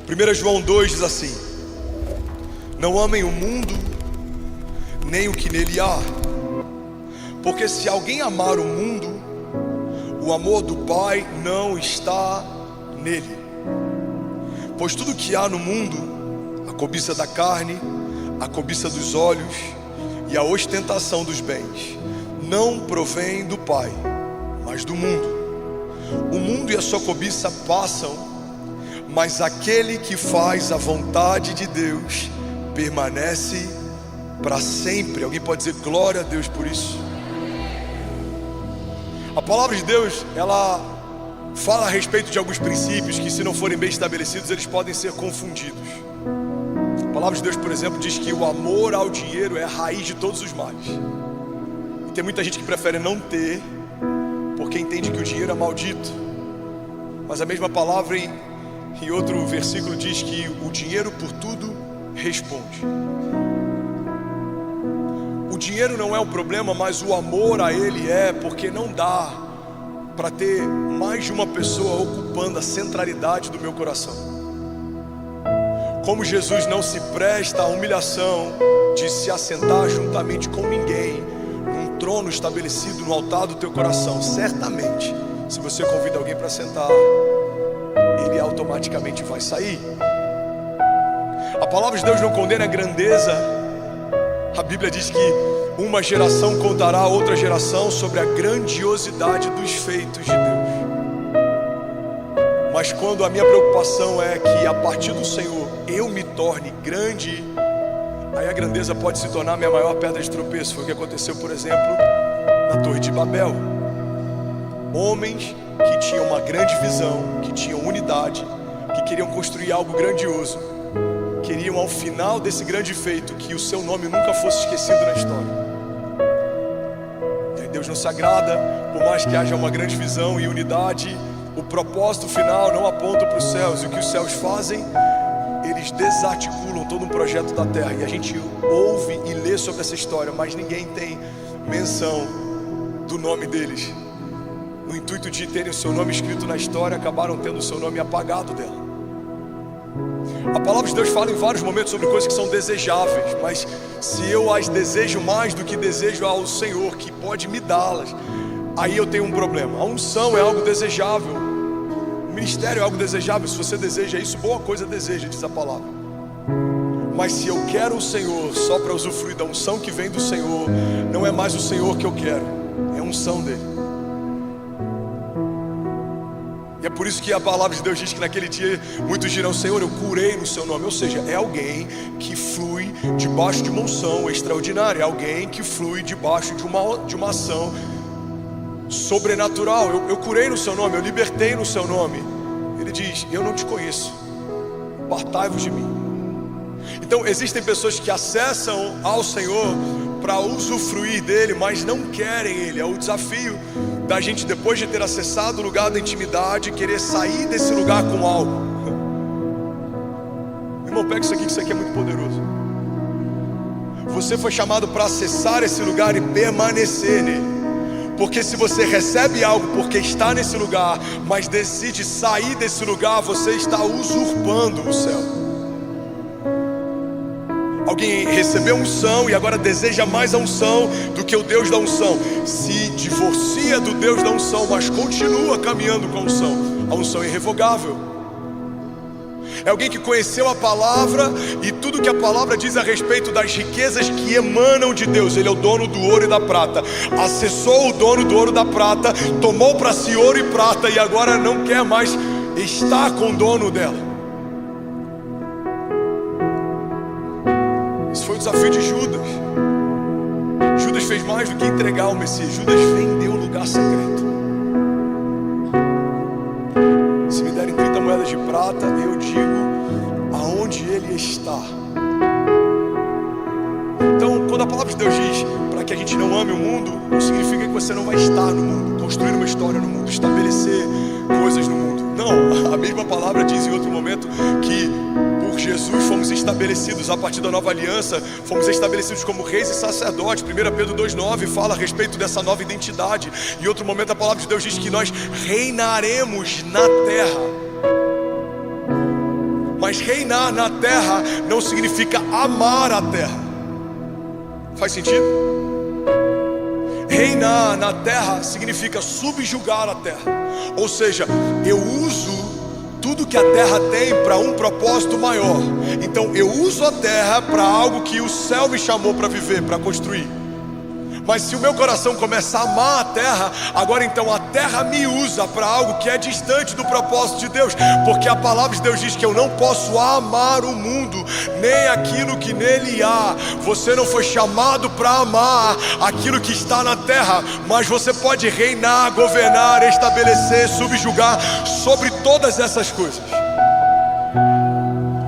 1 João 2 diz assim: não amem o mundo, nem o que nele há, porque se alguém amar o mundo, o amor do Pai não está nele. Pois tudo que há no mundo, a cobiça da carne, a cobiça dos olhos e a ostentação dos bens, não provém do Pai, mas do mundo. O mundo e a sua cobiça passam, mas aquele que faz a vontade de Deus permanece para sempre. Alguém pode dizer glória a Deus por isso? A palavra de Deus, ela fala a respeito de alguns princípios que, se não forem bem estabelecidos, eles podem ser confundidos. A palavra de Deus, por exemplo, diz que o amor ao dinheiro é a raiz de todos os males. E tem muita gente que prefere não ter, porque entende que o dinheiro é maldito. Mas a mesma palavra em outro versículo diz que o dinheiro por tudo responde. O dinheiro não é o problema, mas o amor a ele é, porque não dá para ter mais de uma pessoa ocupando a centralidade do meu coração. Como Jesus não se presta à humilhação de se assentar juntamente com ninguém num trono estabelecido no altar do teu coração, certamente, se você convida alguém para sentar, ele automaticamente vai sair. A palavra de Deus não condena a grandeza. A Bíblia diz que uma geração contará a outra geração sobre a grandiosidade dos feitos de Deus. Mas quando a minha preocupação é que a partir do Senhor eu me torne grande, aí a grandeza pode se tornar a minha maior pedra de tropeço. Foi o que aconteceu, por exemplo, na Torre de Babel. Homens que tinham uma grande visão, que tinham unidade, que queriam construir algo grandioso, queriam ao final desse grande feito que o seu nome nunca fosse esquecido na história. E aí Deus não se agrada, por mais que haja uma grande visão e unidade, o propósito final não aponta para os céus. E o que os céus fazem? Eles desarticulam todo um projeto da terra. E a gente ouve e lê sobre essa história, mas ninguém tem menção do nome deles. No intuito de terem o seu nome escrito na história, acabaram tendo o seu nome apagado dela. A palavra de Deus fala em vários momentos sobre coisas que são desejáveis, mas se eu as desejo mais do que desejo ao Senhor, que pode me dá-las, aí eu tenho um problema. A unção é algo desejável, o ministério é algo desejável. Se você deseja isso, boa coisa deseja, diz a palavra. Mas se eu quero o Senhor só para usufruir da unção que vem do Senhor, não é mais o Senhor que eu quero, é a unção dele. E é por isso que a palavra de Deus diz que naquele dia muitos dirão: Senhor, eu curei no seu nome. Ou seja, é alguém que flui debaixo de uma unção extraordinária, é alguém que flui debaixo de uma ação sobrenatural. Eu curei no seu nome, eu libertei no seu nome. Ele diz: eu não te conheço, apartai-vos de mim. Então existem pessoas que acessam ao Senhor para usufruir dele, mas não querem ele. É o desafio da gente, depois de ter acessado o lugar da intimidade, querer sair desse lugar com algo. Irmão, pega isso aqui, que isso aqui é muito poderoso. Você foi chamado para acessar esse lugar e permanecer nele. Porque se você recebe algo porque está nesse lugar, mas decide sair desse lugar, você está usurpando o céu. Alguém recebeu unção e agora deseja mais a unção do que o Deus da unção. Se divorcia do Deus da unção, mas continua caminhando com a unção. A unção é irrevogável. É alguém que conheceu a palavra e tudo que a palavra diz a respeito das riquezas que emanam de Deus. Ele é o dono do ouro e da prata. Acessou o dono do ouro e da prata, tomou para si ouro e prata e agora não quer mais estar com o dono dela. Esse foi o desafio de Judas. Judas fez mais do que entregar o Messias. Judas vendeu o lugar secreto. Se me derem 30 moedas de prata, eu digo aonde ele está. Então, quando a palavra de Deus diz para que a gente não ame o mundo, não significa que você não vai estar no mundo, construir uma história no mundo, estabelecer coisas no mundo. Não, a mesma palavra diz em outro momento que por Jesus fomos estabelecidos a partir da nova aliança, fomos estabelecidos como reis e sacerdotes. 1 Pedro 2,9 fala a respeito dessa nova identidade. Em outro momento a palavra de Deus diz que nós reinaremos na terra. Mas reinar na terra não significa amar a terra. Faz sentido? Reinar na terra significa subjugar a terra. Ou seja, eu uso tudo que a terra tem para um propósito maior. Então eu uso a terra para algo que o céu me chamou para viver, para construir. Mas se o meu coração começa a amar a terra, agora então a terra me usa para algo que é distante do propósito de Deus. Porque a palavra de Deus diz que eu não posso amar o mundo, nem aquilo que nele há. Você não foi chamado para amar aquilo que está na terra, mas você pode reinar, governar, estabelecer, subjugar sobre todas essas coisas.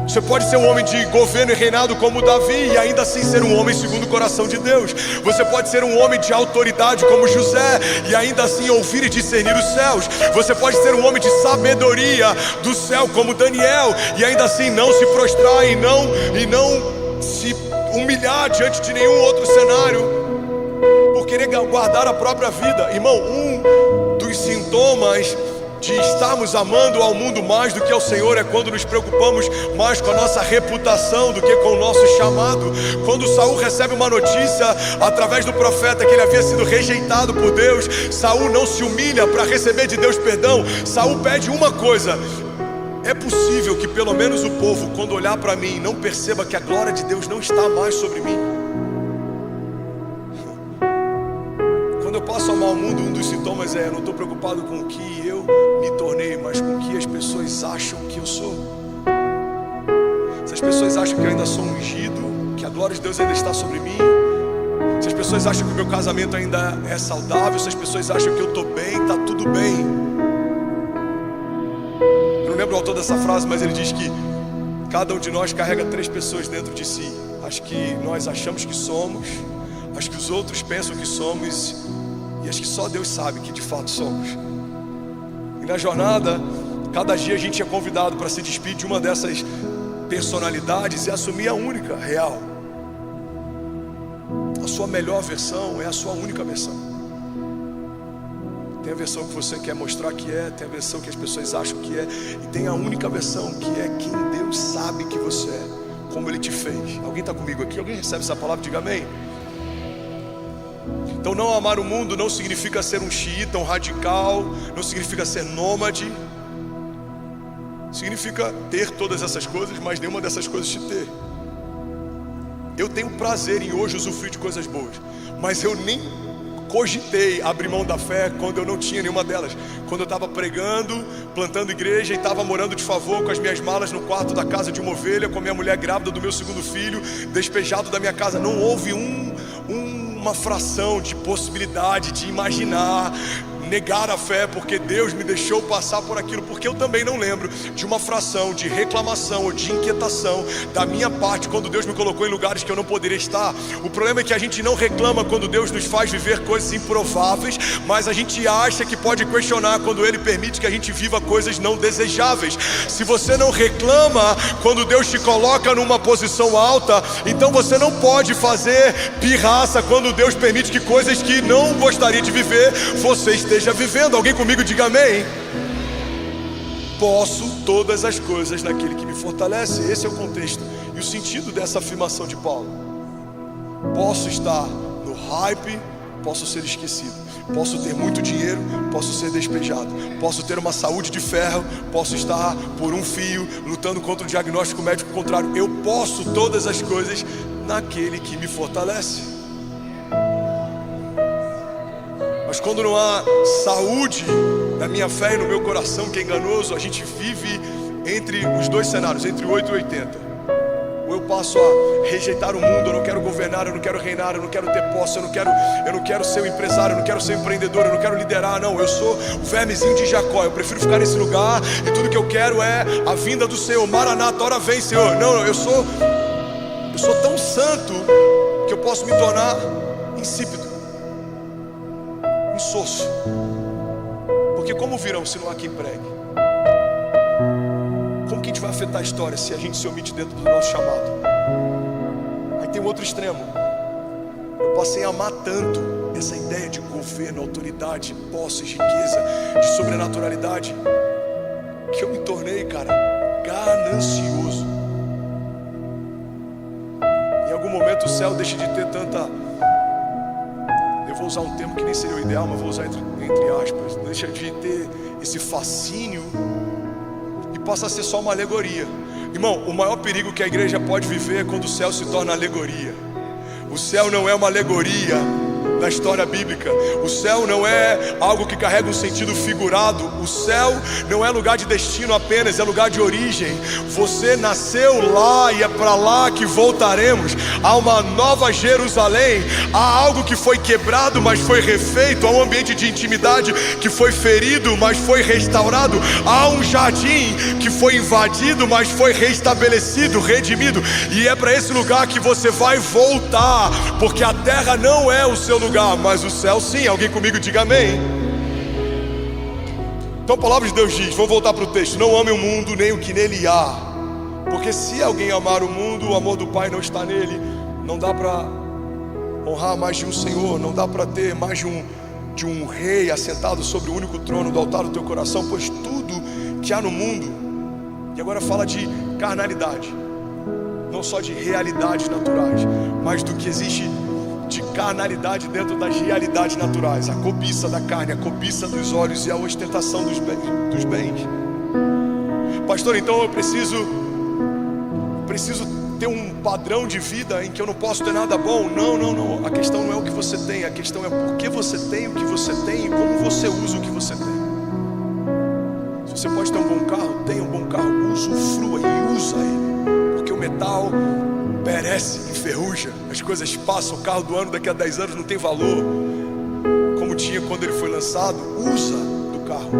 Você pode ser um homem de governo e reinado como Davi e ainda assim ser um homem segundo o coração de Deus. Você pode ser um homem de autoridade como José e ainda assim ouvir e discernir os céus. Você pode ser um homem de sabedoria do céu como Daniel e ainda assim não se prostrar e não se humilhar diante de nenhum outro cenário por querer guardar a própria vida. Irmão, um dos sintomas de estarmos amando ao mundo mais do que ao Senhor é quando nos preocupamos mais com a nossa reputação do que com o nosso chamado. Quando Saul recebe uma notícia através do profeta que ele havia sido rejeitado por Deus, Saul não se humilha para receber de Deus perdão. Saul pede uma coisa: é possível que pelo menos o povo, quando olhar para mim, não perceba que a glória de Deus não está mais sobre mim? Quando eu passo a amar o mundo, um dos sintomas é: eu não estou preocupado com o que eu me tornei, mas com o que as pessoas acham que eu sou. Se as pessoas acham que eu ainda sou ungido, que a glória de Deus ainda está sobre mim, se as pessoas acham que o meu casamento ainda é saudável, se as pessoas acham que eu estou bem, está tudo bem. Eu não lembro o autor dessa frase, mas ele diz que cada um de nós carrega 3 pessoas dentro de si: as que nós achamos que somos, as que os outros pensam que somos e as que só Deus sabe que de fato somos. E na jornada, cada dia a gente é convidado para se despedir de uma dessas personalidades e assumir a única, real. A sua melhor versão é a sua única versão. Tem a versão que você quer mostrar que é, tem a versão que as pessoas acham que é, e tem a única versão que é quem Deus sabe que você é, como Ele te fez. Alguém está comigo aqui? Alguém recebe essa palavra? Diga amém. Então não amar o mundo não significa ser um xiita, um radical, não significa ser nômade. Significa ter todas essas coisas, mas nenhuma dessas coisas te ter. Eu tenho prazer em hoje usufruir de coisas boas, mas eu nem cogitei abrir mão da fé quando eu não tinha nenhuma delas. Quando eu estava pregando, plantando igreja e estava morando de favor com as minhas malas no quarto da casa de uma ovelha, com a minha mulher grávida do meu segundo filho, despejado da minha casa. Não houve uma fração de possibilidade de imaginar negar a fé, porque Deus me deixou passar por aquilo, porque eu também não lembro de uma fração de reclamação ou de inquietação da minha parte quando Deus me colocou em lugares que eu não poderia estar. O problema é que a gente não reclama quando Deus nos faz viver coisas improváveis, mas a gente acha que pode questionar quando Ele permite que a gente viva coisas não desejáveis. Se você não reclama quando Deus te coloca numa posição alta, então você não pode fazer pirraça quando Deus permite que coisas que não gostaria de viver, você esteja vivendo. Alguém comigo diga amém. Posso todas as coisas naquele que me fortalece. Esse é o contexto e o sentido dessa afirmação de Paulo. Posso estar no hype, posso ser esquecido, posso ter muito dinheiro, posso ser despejado, posso ter uma saúde de ferro, posso estar por um fio lutando contra o diagnóstico médico contrário. Eu posso todas as coisas naquele que me fortalece. Mas quando não há saúde na minha fé e no meu coração, que é enganoso, a gente vive entre os dois cenários, entre 8 e 80. Ou eu passo a rejeitar o mundo, eu não quero governar, eu não quero reinar, eu não quero ter posse, eu não quero ser um empresário, eu não quero ser um empreendedor, eu não quero liderar, não, eu sou o vermezinho de Jacó, eu prefiro ficar nesse lugar e tudo que eu quero é a vinda do Senhor. Maranata, ora vem, Senhor. Não, eu sou tão santo que eu posso me tornar insípido, insosso, porque como virão se não há quem pregue? Como que a gente vai afetar a história se a gente se omite dentro do nosso chamado? Aí tem um outro extremo. Eu passei a amar tanto essa ideia de governo, autoridade, posse, riqueza, de sobrenaturalidade, que eu me tornei, cara, ganancioso. momento o céu deixe de ter tanta... Eu vou usar um termo que nem seria o ideal, mas vou usar entre aspas. Deixa de ter esse fascínio e passa a ser só uma alegoria. Irmão, o maior perigo que a igreja pode viver é quando o céu se torna alegoria. O céu não é uma alegoria da história bíblica. O céu não é algo que carrega um sentido figurado. O céu não é lugar de destino apenas, é lugar de origem. Você nasceu lá e é para lá que voltaremos. Há uma nova Jerusalém. Há algo que foi quebrado, mas foi refeito. Há um ambiente de intimidade que foi ferido, mas foi restaurado. Há um jardim que foi invadido, mas foi restabelecido, redimido. E é para esse lugar que você vai voltar, porque a terra não é o seu lugar, mas o céu sim. Alguém comigo diga amém. Então a palavra de Deus diz, vamos voltar para o texto: não ame o mundo nem o que nele há, porque se alguém amar o mundo, o amor do Pai não está nele. Não dá para honrar mais de um Senhor, não dá para ter mais de um rei assentado sobre o único trono do altar do teu coração, pois tudo que há no mundo, e agora fala de carnalidade, não só de realidades naturais, mas do que existe de carnalidade dentro das realidades naturais: a cobiça da carne, a cobiça dos olhos e a ostentação dos bens. Pastor, então eu preciso ter um padrão de vida em que eu não posso ter nada bom. Não. A questão não é o que você tem, a questão é por que você tem o que você tem e como você usa o que você tem. Se você pode ter um bom carro, tenha um bom carro, usufrua e usa ele, porque o metal perece, enferruja, as coisas passam. O carro do ano daqui a 10 anos não tem valor como tinha quando ele foi lançado. Usa do carro.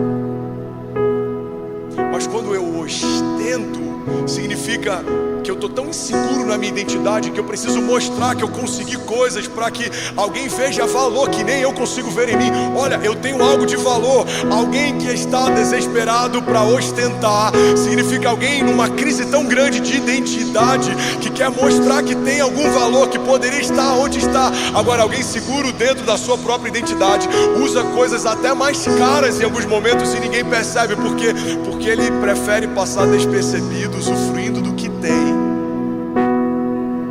Mas quando eu ostento, significa que eu estou tão inseguro na minha identidade que eu preciso mostrar que eu consegui coisas para que alguém veja valor que nem eu consigo ver em mim. Olha, eu tenho algo de valor. Alguém que está desesperado para ostentar significa alguém numa crise tão grande de identidade que quer mostrar que tem algum valor, que poderia estar onde está. Agora, alguém seguro dentro da sua própria identidade usa coisas até mais caras em alguns momentos e ninguém percebe. Por quê? Porque ele prefere passar despercebido, usufruindo do que tem,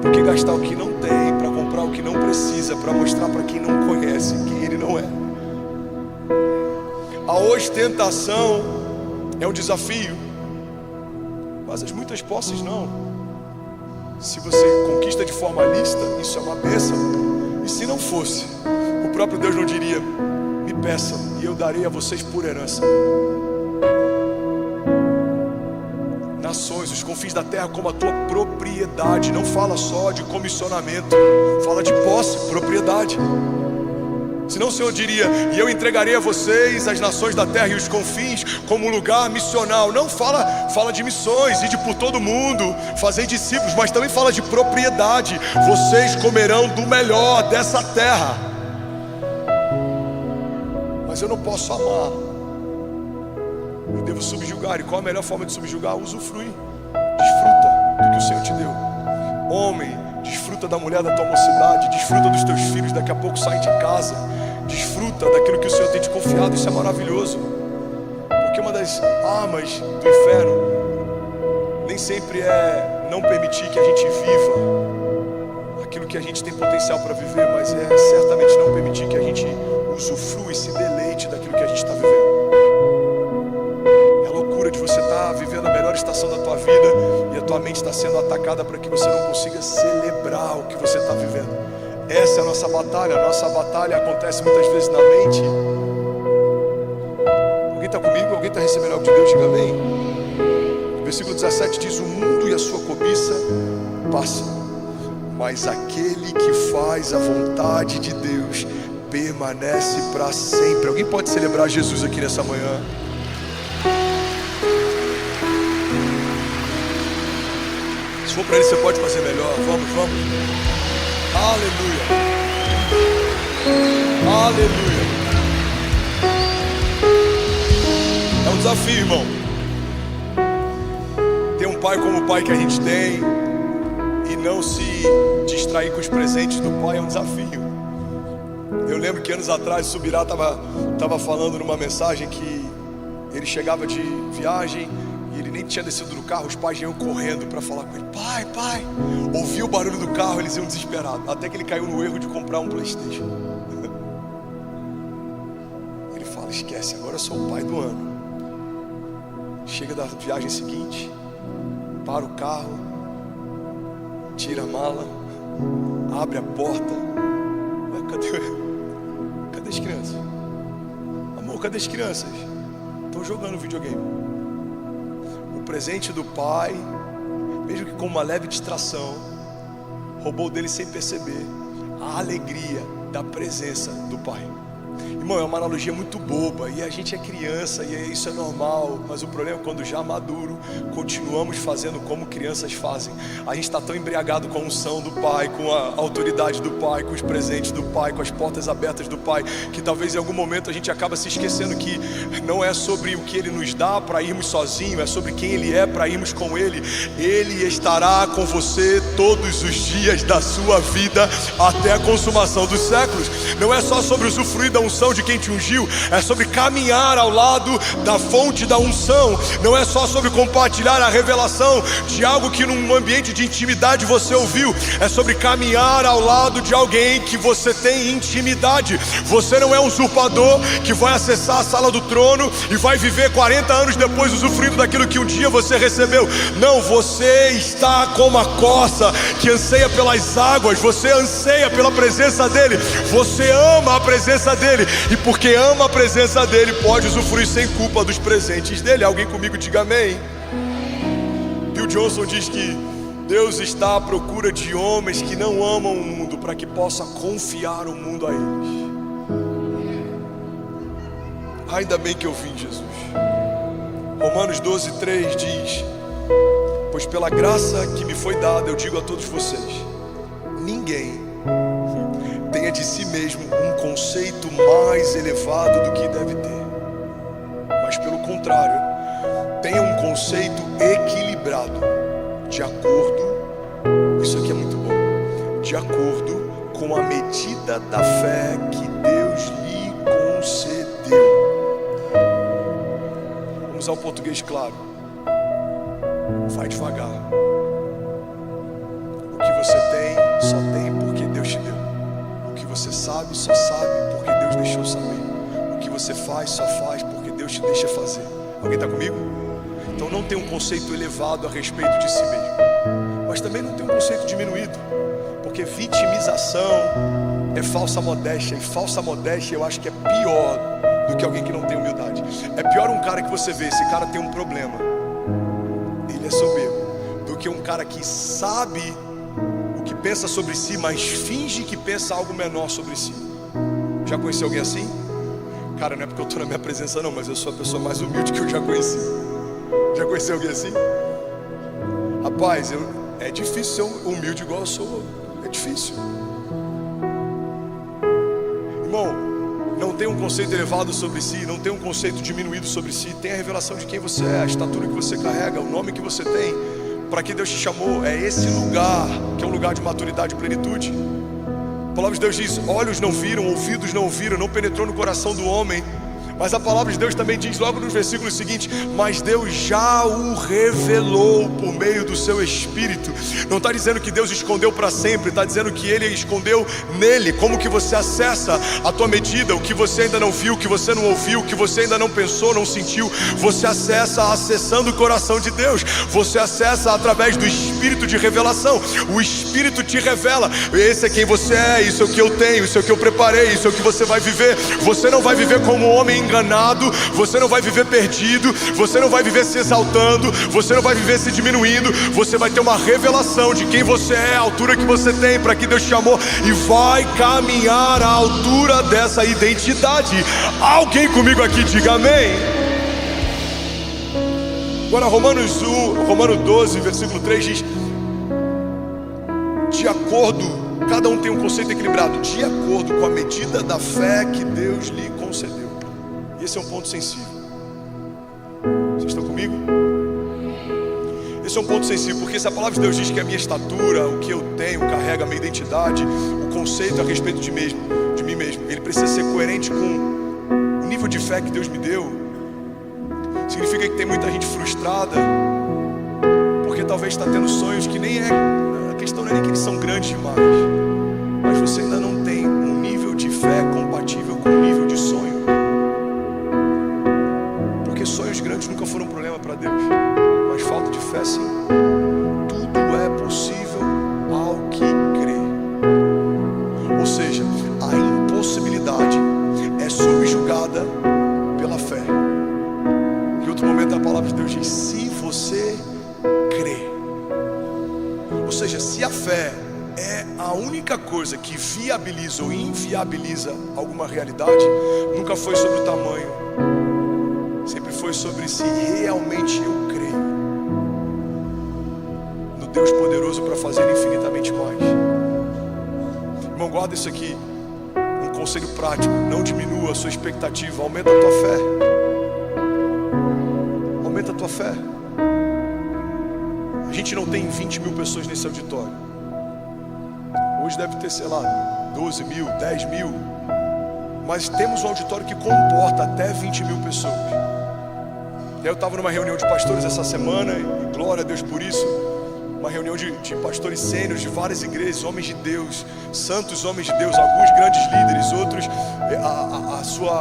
do que gastar o que não tem para comprar o que não precisa, para mostrar para quem não conhece quem ele não é. A ostentação é um desafio, mas as muitas posses não. Se você conquista de forma lícita, isso é uma bênção. E se não fosse, o próprio Deus não diria: me peçam e eu darei a vocês por herança nações, os confins da terra como a tua propriedade. Não fala só de comissionamento, fala de posse, propriedade. Senão o Senhor diria: e eu entregarei a vocês as nações da terra e os confins como um lugar missional. Não fala de missões, ide por todo mundo, fazer discípulos, mas também fala de propriedade. Vocês comerão do melhor dessa terra. Mas eu não posso amar, eu devo subjugar. E qual a melhor forma de subjugar? Usufruir. Desfruta do que o Senhor te deu. Homem, desfruta da mulher da tua mocidade, desfruta dos teus filhos, daqui a pouco saem de casa. Desfruta daquilo que o Senhor tem te confiado. Isso é maravilhoso, porque uma das armas do inferno nem sempre é não permitir que a gente viva aquilo que a gente tem potencial para viver, mas é certamente não permitir que a gente usufrua e se deleite daquilo que a gente está vivendo. De você estar vivendo a melhor estação da tua vida e a tua mente está sendo atacada para que você não consiga celebrar o que você está vivendo. Essa é a nossa batalha. A nossa batalha acontece muitas vezes na mente. Alguém está comigo? Alguém está recebendo algo de Deus? Diga amém. O versículo 17 diz: o mundo e a sua cobiça passam, mas aquele que faz a vontade de Deus permanece para sempre. Alguém pode celebrar Jesus aqui nessa manhã? Se for para ele, você pode fazer melhor. Vamos. Aleluia. Aleluia. É um desafio, irmão. Ter um pai como o pai que a gente tem e não se distrair com os presentes do pai é um desafio. Eu lembro que anos atrás o Subirá estava falando numa mensagem que ele chegava de viagem E ele nem tinha descido do carro, os pais iam correndo para falar com ele. Pai, pai. Ouviu o barulho do carro, eles iam desesperados. Até que ele caiu no erro de comprar um PlayStation. Ele fala, esquece, agora eu sou o pai do ano. Chega da viagem seguinte, para o carro, tira a mala, abre a porta. Ué, cadê as crianças? Amor, cadê as crianças? Estão jogando videogame. O presente do pai, mesmo que com uma leve distração, roubou dele sem perceber a alegria da presença do pai. Irmão, é uma analogia muito boba, e a gente é criança, e isso é normal, mas o problema é quando já maduro, continuamos fazendo como crianças fazem. A gente está tão embriagado com a unção do pai, com a autoridade do pai, com os presentes do pai, com as portas abertas do pai, que talvez em algum momento a gente acaba se esquecendo que não é sobre o que ele nos dá para irmos sozinhos, é sobre quem ele é para irmos com ele. Ele estará com você todos os dias da sua vida até a consumação dos séculos. Não é só sobre usufruir da unção de quem te ungiu, é sobre caminhar ao lado da fonte da unção. Não é só sobre compartilhar a revelação de algo que num ambiente de intimidade você ouviu, é sobre caminhar ao lado de alguém que você tem intimidade. Você não é um usurpador que vai acessar a sala do trono e vai viver 40 anos depois usufruindo daquilo que um dia você recebeu. Não, você está como a corça que anseia pelas águas, você anseia pela presença dele, você ama a presença dele, e porque ama a presença dele, pode usufruir sem culpa dos presentes dele. Alguém comigo diga amém. Bill Johnson diz que Deus está à procura de homens que não amam o mundo, para que possa confiar o mundo a eles. Ainda bem que eu vim, Jesus. Romanos 12:3 diz: pois pela graça que me foi dada, eu digo a todos vocês, ninguém tenha de si mesmo um conceito mais elevado do que deve ter, mas pelo contrário, tenha um conceito equilibrado, de acordo, isso aqui é muito bom, de acordo com a medida da fé que Deus lhe concedeu. Vamos ao português claro. Vai devagar. O que você tem, só tem porque Deus te deu. O que você sabe, só sabe porque Deus deixou saber. O que você faz, só faz porque Deus te deixa fazer. Alguém está comigo? Então não tem um conceito elevado a respeito de si mesmo, mas também não tem um conceito diminuído, porque vitimização é falsa modéstia, e falsa modéstia eu acho que é pior do que alguém que não tem humildade. É pior um cara que você vê, esse cara tem um problema, ele é soberbo, do que um cara que sabe o que pensa sobre si, mas finge que pensa algo menor sobre si. Já conheceu alguém assim? Cara, não é porque eu estou na minha presença não, mas eu sou a pessoa mais humilde que eu já conheci. Já conheceu alguém assim? Rapaz, é difícil ser humilde igual eu sou. É difícil. Irmão, não tem um conceito elevado sobre si, não tem um conceito diminuído sobre si. Tem a revelação de quem você é, a estatura que você carrega, o nome que você tem, para que Deus te chamou. É esse lugar que é um lugar de maturidade e plenitude. A palavra de Deus diz: olhos não viram, ouvidos não ouviram, não penetrou no coração do homem. Mas a palavra de Deus também diz logo nos versículos seguintes: mas Deus já o revelou por meio do seu Espírito. Não está dizendo que Deus escondeu para sempre, está dizendo que Ele escondeu nele. Como que você acessa a tua medida? O que você ainda não viu, o que você não ouviu, o que você ainda não pensou, não sentiu, você acessa acessando o coração de Deus. Você acessa através do Espírito de revelação. O Espírito te revela: esse é quem você é, isso é o que eu tenho, isso é o que eu preparei, isso é o que você vai viver. Você não vai viver como um homem enganado, você não vai viver perdido, você não vai viver se exaltando, você não vai viver se diminuindo. Você vai ter uma revelação de quem você é, a altura que você tem, para que Deus te chamou, e vai caminhar à altura dessa identidade. Alguém comigo aqui diga amém. Agora Romanos 12, versículo 3 diz: de acordo, cada um tem um conceito equilibrado, de acordo com a medida da fé que Deus lhe concedeu. Esse é um ponto sensível. Vocês estão comigo? Esse é um ponto sensível, porque se a palavra de Deus diz que a minha estatura, o que eu tenho, carrega a minha identidade, o conceito a respeito de mim mesmo, ele precisa ser coerente com o nível de fé que Deus me deu. Significa que tem muita gente frustrada, porque talvez está tendo sonhos que nem a questão não é nem que eles são grandes demais, mas você ainda não tem um nível de fé compatível com o nível de sonho. Porque sonhos grandes nunca foram um problema para Deus, mas falta de fé sim. Tudo é possível ao que crê. Ou seja, a impossibilidade é subjugada pela fé. Em outro momento a palavra de Deus diz: se você crê. Ou seja, se a fé é a única coisa que viabiliza ou inviabiliza alguma realidade, nunca foi sobre o tamanho, sempre foi sobre se realmente eu creio no Deus poderoso para fazer infinitamente mais. Irmão, guarda isso aqui, um conselho prático: não diminua a sua expectativa, aumenta a tua fé. Aumenta a tua fé. A gente não tem 20 mil pessoas nesse auditório. Hoje deve ter, sei lá, 12 mil, 10 mil. Mas temos um auditório que comporta até 20 mil pessoas. E aí eu estava numa reunião de pastores essa semana, e glória a Deus por isso. Uma reunião de pastores sêniores de várias igrejas, homens de Deus, santos homens de Deus, alguns grandes líderes, outros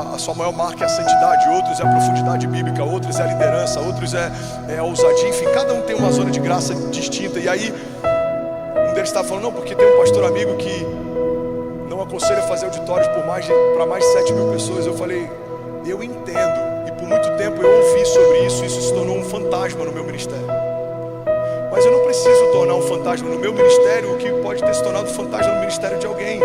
a sua maior marca é a santidade, outros é a profundidade bíblica, outros é a liderança, outros é a ousadia, enfim, cada um tem uma zona de graça distinta. E aí um deles estava falando: não, porque tem um pastor amigo que não aconselha fazer auditórios para mais de 7 mil pessoas. Eu falei: eu entendo, e por muito tempo eu ouvi sobre isso, isso se tornou um fantasma no meu ministério. Mas eu não preciso tornar um fantasma no meu ministério o que pode ter se tornado um fantasma no ministério de alguém.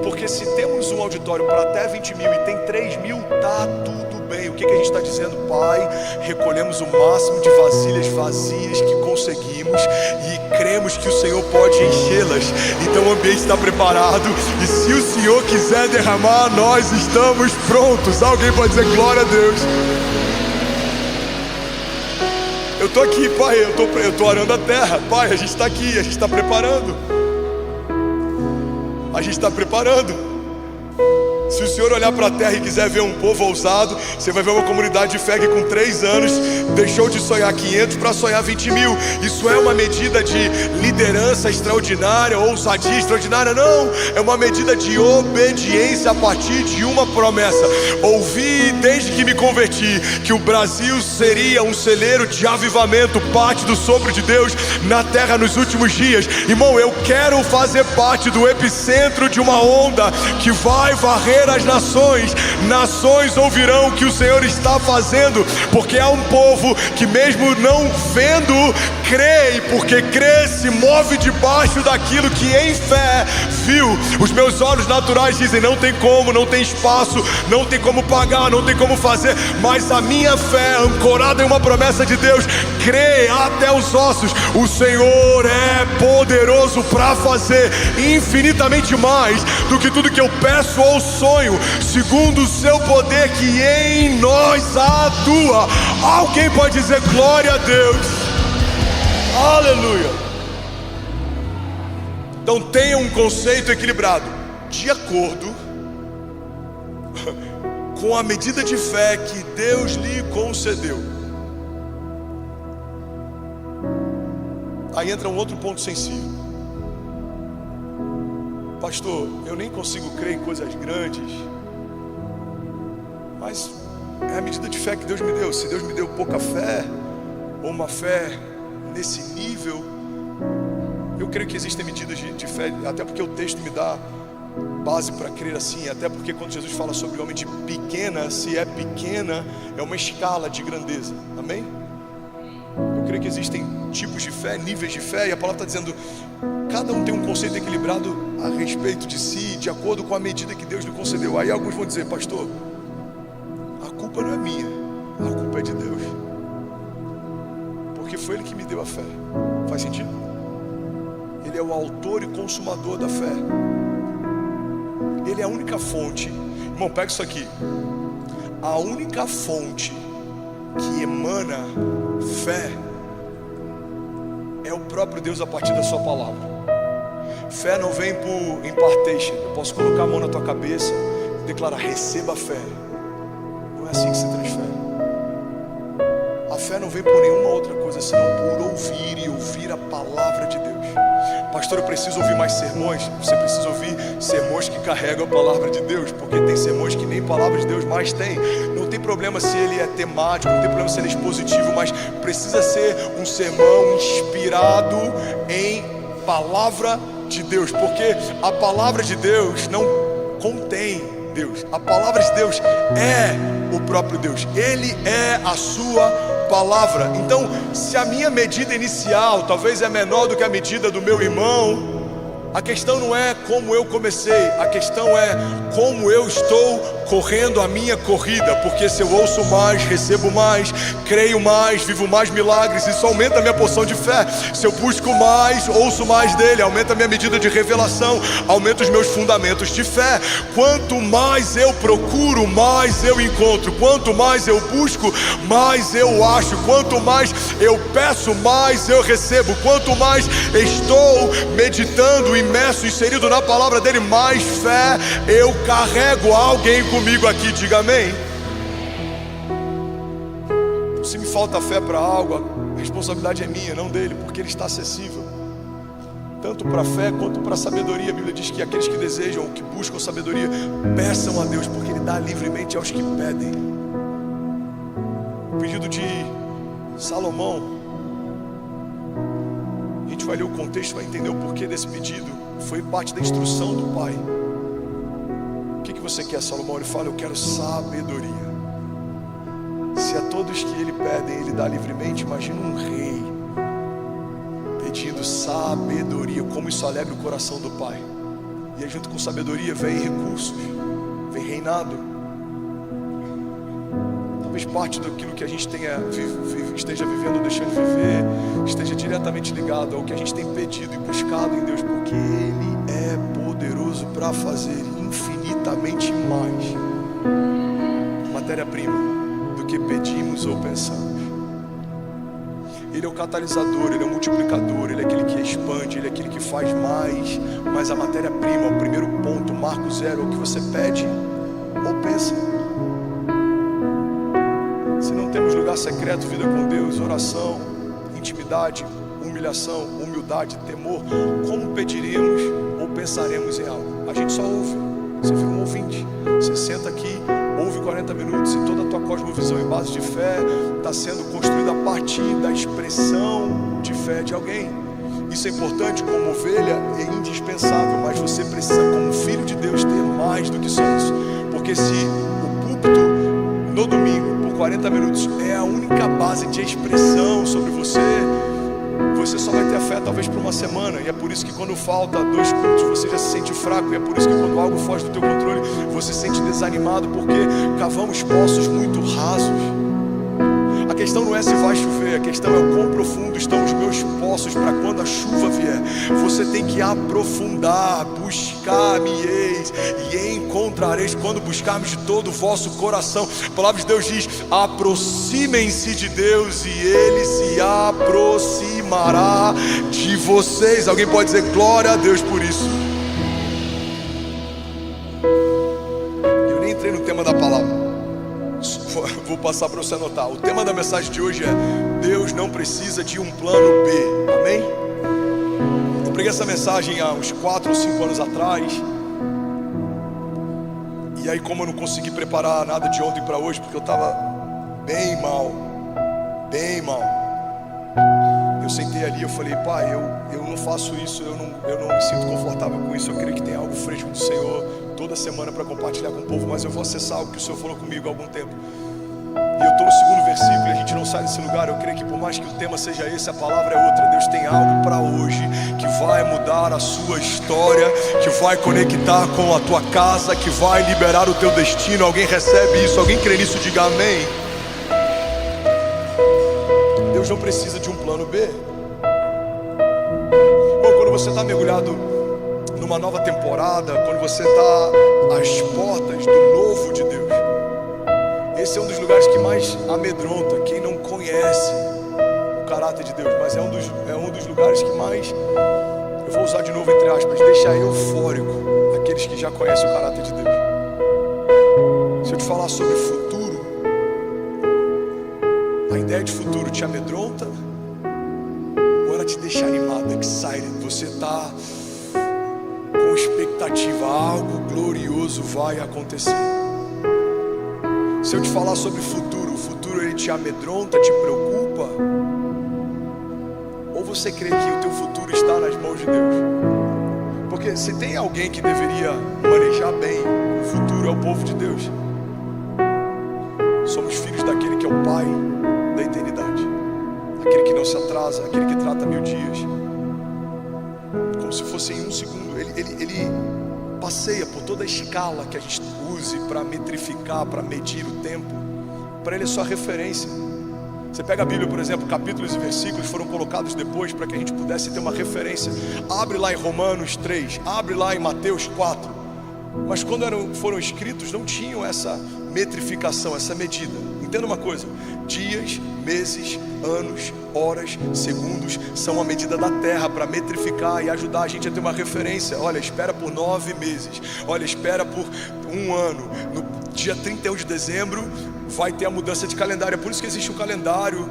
Porque se temos um auditório para até 20 mil e tem 3 mil, tá tudo bem. O que a gente está dizendo? Pai, recolhemos o máximo de vasilhas vazias que conseguimos e cremos que o Senhor pode enchê-las. Então o ambiente está preparado, e se o Senhor quiser derramar, nós estamos prontos. Alguém pode dizer glória a Deus? Eu estou aqui, Pai, eu estou arando a terra. Pai, a gente está aqui, a gente está preparando. A gente está preparando. Se o Senhor olhar para a terra e quiser ver um povo ousado, você vai ver uma comunidade de fé que com 3 anos deixou de sonhar 500 para sonhar 20 mil. Isso é uma medida de liderança extraordinária, ousadia extraordinária? Não, é uma medida de obediência a partir de uma promessa. Ouvi desde que me converti que o Brasil seria um celeiro de avivamento, parte do sopro de Deus na terra nos últimos dias. Irmão, eu quero fazer parte do epicentro de uma onda que vai varrer as nações. Nações ouvirão o que o Senhor está fazendo, porque há um povo que mesmo não vendo, crê, e porque crê se move debaixo daquilo que em fé viu. Os meus olhos naturais dizem: não tem como, não tem espaço, não tem como pagar, não tem como fazer, mas a minha fé, ancorada em uma promessa de Deus, crê até os ossos. O Senhor é poderoso para fazer infinitamente mais do que tudo que eu peço ou sonho, segundo o seu poder que em nós atua. Alguém pode dizer glória a Deus? Aleluia. Então tenha um conceito equilibrado, de acordo com a medida de fé que Deus lhe concedeu. Aí entra um outro ponto sensível. Pastor, eu nem consigo crer em coisas grandes, mas é a medida de fé que Deus me deu. Se Deus me deu pouca fé, ou uma fé nesse nível, eu creio que existem medidas de fé, até porque o texto me dá base para crer assim. Até porque quando Jesus fala sobre homem de pequena, se é pequena, é uma escala de grandeza. Amém? Eu creio que existem tipos de fé, níveis de fé, e a palavra está dizendo: cada um tem um conceito equilibrado a respeito de si, de acordo com a medida que Deus lhe concedeu. Aí alguns vão dizer: pastor, a culpa não é minha, a culpa é de Deus, porque foi Ele que me deu a fé. Faz sentido? Ele é o autor e consumador da fé. Ele é a única fonte. Irmão, pega isso aqui. A única fonte que emana fé é o próprio Deus a partir da sua palavra. Fé não vem por impartation. Eu posso colocar a mão na tua cabeça e declarar: receba a fé. Não é assim que se transfere. fé não vem por nenhuma outra coisa senão por ouvir e ouvir a palavra de Deus. Pastor, eu preciso ouvir mais sermões. Você precisa ouvir sermões que carregam a palavra de Deus, porque tem sermões que nem palavra de Deus mais tem. Não tem problema se ele é temático, não tem problema se ele é expositivo, mas precisa ser um sermão inspirado em palavra de Deus, porque a palavra de Deus não contém Deus. A palavra de Deus é o próprio Deus. Ele é a sua palavra. Então, se a minha medida inicial talvez é menor do que a medida do meu irmão, a questão não é como eu comecei, a questão é como eu estou correndo a minha corrida. Porque se eu ouço mais, recebo mais, creio mais, vivo mais milagres, isso aumenta a minha porção de fé. Se eu busco mais, ouço mais dele, aumenta a minha medida de revelação, aumenta os meus fundamentos de fé. Quanto mais eu procuro, mais eu encontro. Quanto mais eu busco, mais eu acho. Quanto mais eu peço, mais eu recebo. Quanto mais estou meditando, imerso, inserido na palavra dele, mais fé eu carrego. Alguém comigo aqui, diga amém. Se me falta fé para algo, a responsabilidade é minha, não dele, porque ele está acessível tanto para a fé quanto para a sabedoria. A Bíblia diz que aqueles que desejam, que buscam sabedoria, peçam a Deus, porque ele dá livremente aos que pedem. O pedido de Salomão, a gente vai ler o contexto, vai entender o porquê desse pedido. Foi parte da instrução do pai. O que você quer, Salomão? Ele fala: eu quero sabedoria. Se a todos que ele pedem, ele dá livremente, imagina um rei pedindo sabedoria, como isso alegra o coração do pai. E aí, junto com sabedoria vem recursos, vem reinado. Talvez parte daquilo que a gente esteja vivendo ou deixando de viver esteja diretamente ligado ao que a gente tem pedido e buscado em Deus, porque ele é poderoso para fazer infinitamente mais matéria-prima do que pedimos ou pensamos. Ele é o catalisador, ele é o multiplicador, ele é aquele que expande, ele é aquele que faz mais. Mas a matéria-prima, o primeiro ponto, marco zero, é o que você pede ou pensa. Se não temos lugar secreto, vida com Deus, oração, intimidade, humilhação, humildade, temor, como pediríamos ou pensaremos em algo? A gente só ouve. Você vira um ouvinte. Você senta aqui, ouve 40 minutos e toda a tua cosmovisão em base de fé está sendo construída a partir da expressão de fé de alguém. Isso é importante como ovelha, é indispensável, mas você precisa, como filho de Deus, ter mais do que só isso. Porque se o púlpito no domingo, por 40 minutos, é a única base de expressão sobre você, você só vai ter a fé talvez por uma semana. E é por isso que quando falta 2 cultos, você já se sente fraco. E é por isso que quando algo foge do teu controle, você se sente desanimado, porque cavamos poços muito rasos. A questão não é se vai chover, a questão é o quão profundo estão os meus poços para quando a chuva vier. Você tem que aprofundar, buscar-me-eis e encontrareis quando buscarmos de todo o vosso coração. A palavra de Deus diz: aproximem-se de Deus e Ele se aproximará de vocês. Alguém pode dizer glória a Deus por isso? Eu nem entrei no tema da palavra, vou passar para você anotar. O tema da mensagem de hoje é: Deus não precisa de um plano B. Amém? Eu preguei essa mensagem há uns 4 ou 5 anos atrás. E aí, como eu não consegui preparar nada de ontem para hoje, porque eu estava bem mal, eu sentei ali e eu falei: pai, eu não faço isso, eu não me sinto confortável com isso. Eu creio que tem algo fresco do Senhor toda semana para compartilhar com o povo, mas eu vou acessar algo que o Senhor falou comigo há algum tempo. E eu estou no 2º versículo e a gente não sai desse lugar. Eu creio que por mais que o tema seja esse, a palavra é outra. Deus tem algo para hoje que vai mudar a sua história, que vai conectar com a tua casa, que vai liberar o teu destino. Alguém recebe isso? Alguém crê nisso? Diga amém. Deus não precisa de um plano B. Bom, quando você está mergulhado numa nova temporada, quando você está às portas do novo de Deus, esse é um dos lugares que mais amedronta quem não conhece o caráter de Deus, mas é um dos lugares que mais, eu vou usar de novo entre aspas, deixa eufórico aqueles que já conhecem o caráter de Deus. Se eu te falar sobre futuro, a ideia ideia de futuro te amedronta ou ela te deixa animado, excited? Você está com expectativa, algo glorioso vai acontecer. Se eu te falar sobre o futuro ele te amedronta, te preocupa? Ou você crê que o teu futuro está nas mãos de Deus? Porque se tem alguém que deveria manejar bem o futuro, é o povo de Deus. Somos filhos daquele que é o Pai da eternidade, aquele que não se atrasa, aquele que trata 1000 dias como se fosse em 1 segundo. Ele passeia por toda a escala que a gente use para metrificar, para medir o tempo. Para ele é só referência. Você pega a Bíblia, por exemplo, capítulos e versículos foram colocados depois para que a gente pudesse ter uma referência. Abre lá em Romanos 3, abre lá em Mateus 4. Mas quando foram escritos não tinham essa metrificação, essa medida. Entenda uma coisa: dias, meses, anos, horas, segundos são a medida da terra para metrificar e ajudar a gente a ter uma referência. Olha, espera por 9 meses. Olha, espera por 1 ano. No dia 31 de dezembro vai ter a mudança de calendário. É por isso que existe um calendário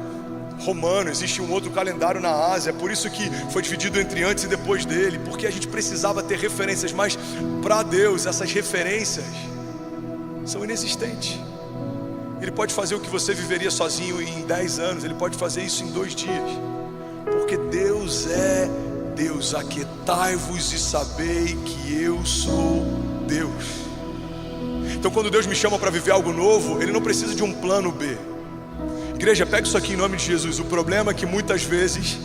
romano, existe um outro calendário na Ásia. É por isso que foi dividido entre antes e depois dele, porque a gente precisava ter referências. Mas para Deus essas referências são inexistentes. Ele pode fazer o que você viveria sozinho em 10 anos, Ele pode fazer isso em 2 dias, porque Deus é Deus. Aquietai-vos e sabei que eu sou Deus. Então quando Deus me chama para viver algo novo, Ele não precisa de um plano B. Igreja, pega isso aqui em nome de Jesus. O problema é que muitas vezes,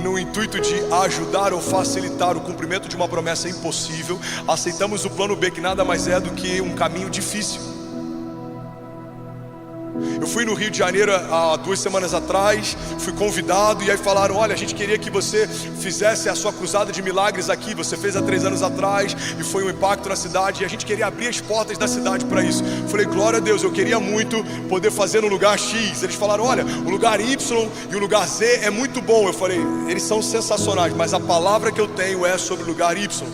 no intuito de ajudar ou facilitar o cumprimento de uma promessa impossível, aceitamos o plano B, que nada mais é do que um caminho difícil. Eu fui no Rio de Janeiro há 2 semanas atrás, fui convidado, e aí falaram: olha, a gente queria que você fizesse a sua cruzada de milagres aqui. Você fez há 3 anos atrás e foi um impacto na cidade, e a gente queria abrir as portas da cidade para isso. Falei: glória a Deus, eu queria muito poder fazer no lugar X. Eles falaram: olha, o lugar Y e o lugar Z é muito bom. Eu falei: eles são sensacionais, mas a palavra que eu tenho é sobre o lugar Y.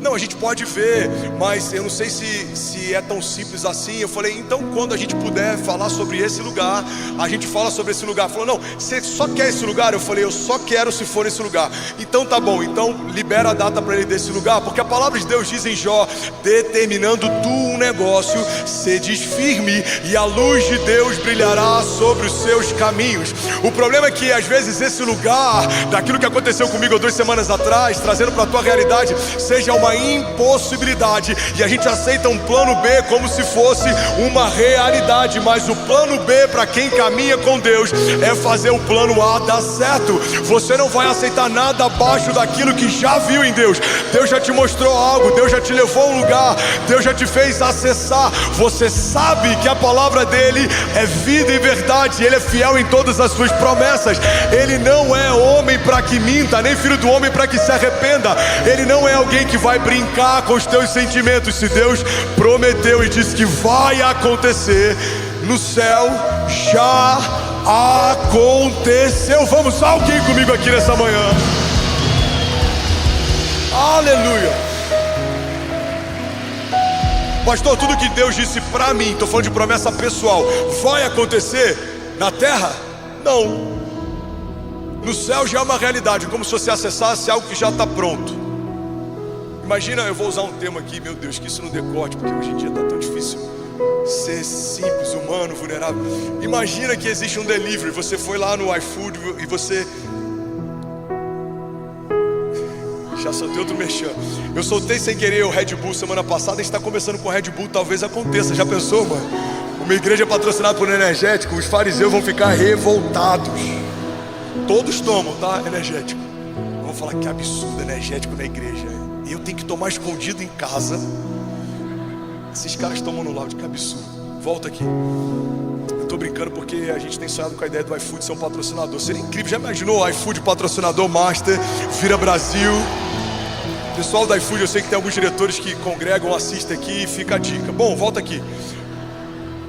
Não, a gente pode ver, mas eu não sei se é tão simples assim. Eu falei: então quando a gente puder falar sobre esse lugar, a gente fala sobre esse lugar. Falou: não, você só quer esse lugar? Eu falei: eu só quero se for esse lugar. Então tá bom, então libera a data para ele desse lugar, porque a palavra de Deus diz em Jó: determinando tu um negócio, sedes firme, e a luz de Deus brilhará sobre os seus caminhos. O problema é que às vezes esse lugar, daquilo que aconteceu comigo há 2 semanas atrás, trazendo para a tua realidade, seja uma impossibilidade, e a gente aceita um plano B como se fosse uma realidade. Mas o plano B para quem caminha com Deus é fazer o plano A dar certo. Você não vai aceitar nada abaixo daquilo que já viu em Deus. Deus já te mostrou algo, Deus já te levou a um lugar, Deus já te fez acessar. Você sabe que a palavra dele é vida e verdade, ele é fiel em todas as suas promessas. Ele não é homem para que minta, nem filho do homem para que se arrependa. Ele não é alguém que vai brincar com os teus sentimentos. Se Deus prometeu e disse que vai acontecer, no céu já aconteceu. Vamos, alguém comigo aqui nessa manhã? Aleluia. Pastor, tudo que Deus disse para mim, estou falando de promessa pessoal, vai acontecer na terra? Não. No céu já é uma realidade, como se você acessasse algo que já está pronto. Imagina, eu vou usar um termo aqui, meu Deus, que isso não decote, porque hoje em dia está tão difícil ser simples, humano, vulnerável. Imagina que existe um delivery, você foi lá no iFood e você... Já soltei outro merchan. Eu soltei sem querer o Red Bull semana passada, a gente está conversando com o Red Bull, talvez aconteça. Já pensou, mano? Uma igreja patrocinada por energético, os fariseus vão ficar revoltados. Todos tomam, tá? Energético. Vão falar: que absurdo, energético na igreja. Eu tenho que tomar escondido em casa. Esses caras tomam no laude, que absurdo. Volta aqui. Eu tô brincando porque a gente tem sonhado com a ideia do iFood ser um patrocinador. Seria incrível. Já imaginou o iFood patrocinador Master, Vira Brasil? Pessoal do iFood, eu sei que tem alguns diretores que congregam, assistem aqui, fica a dica. Bom, volta aqui.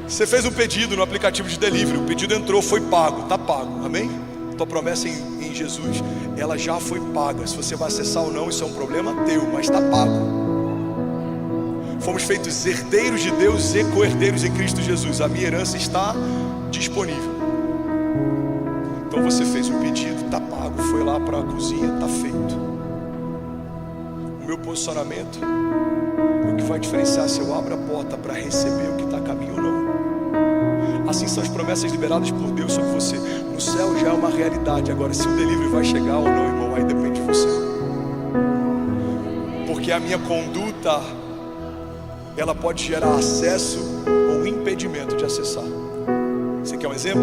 Você fez um pedido no aplicativo de delivery, o pedido entrou, foi pago, tá pago, amém? Tua promessa em Jesus, ela já foi paga. Se você vai acessar ou não, isso é um problema teu, mas está pago. Fomos feitos herdeiros de Deus e co-herdeiros em Cristo Jesus. A minha herança está disponível. Então você fez o pedido, está pago, foi lá para a cozinha, está feito. O meu posicionamento é o que vai diferenciar se eu abro a porta para receber o que está a caminho ou não. Assim são as promessas liberadas por Deus sobre você. No céu já é uma realidade. Agora, se o delivery vai chegar ou não, irmão, aí depende de você. Porque a minha conduta, ela pode gerar acesso ou impedimento de acessar. Você quer um exemplo?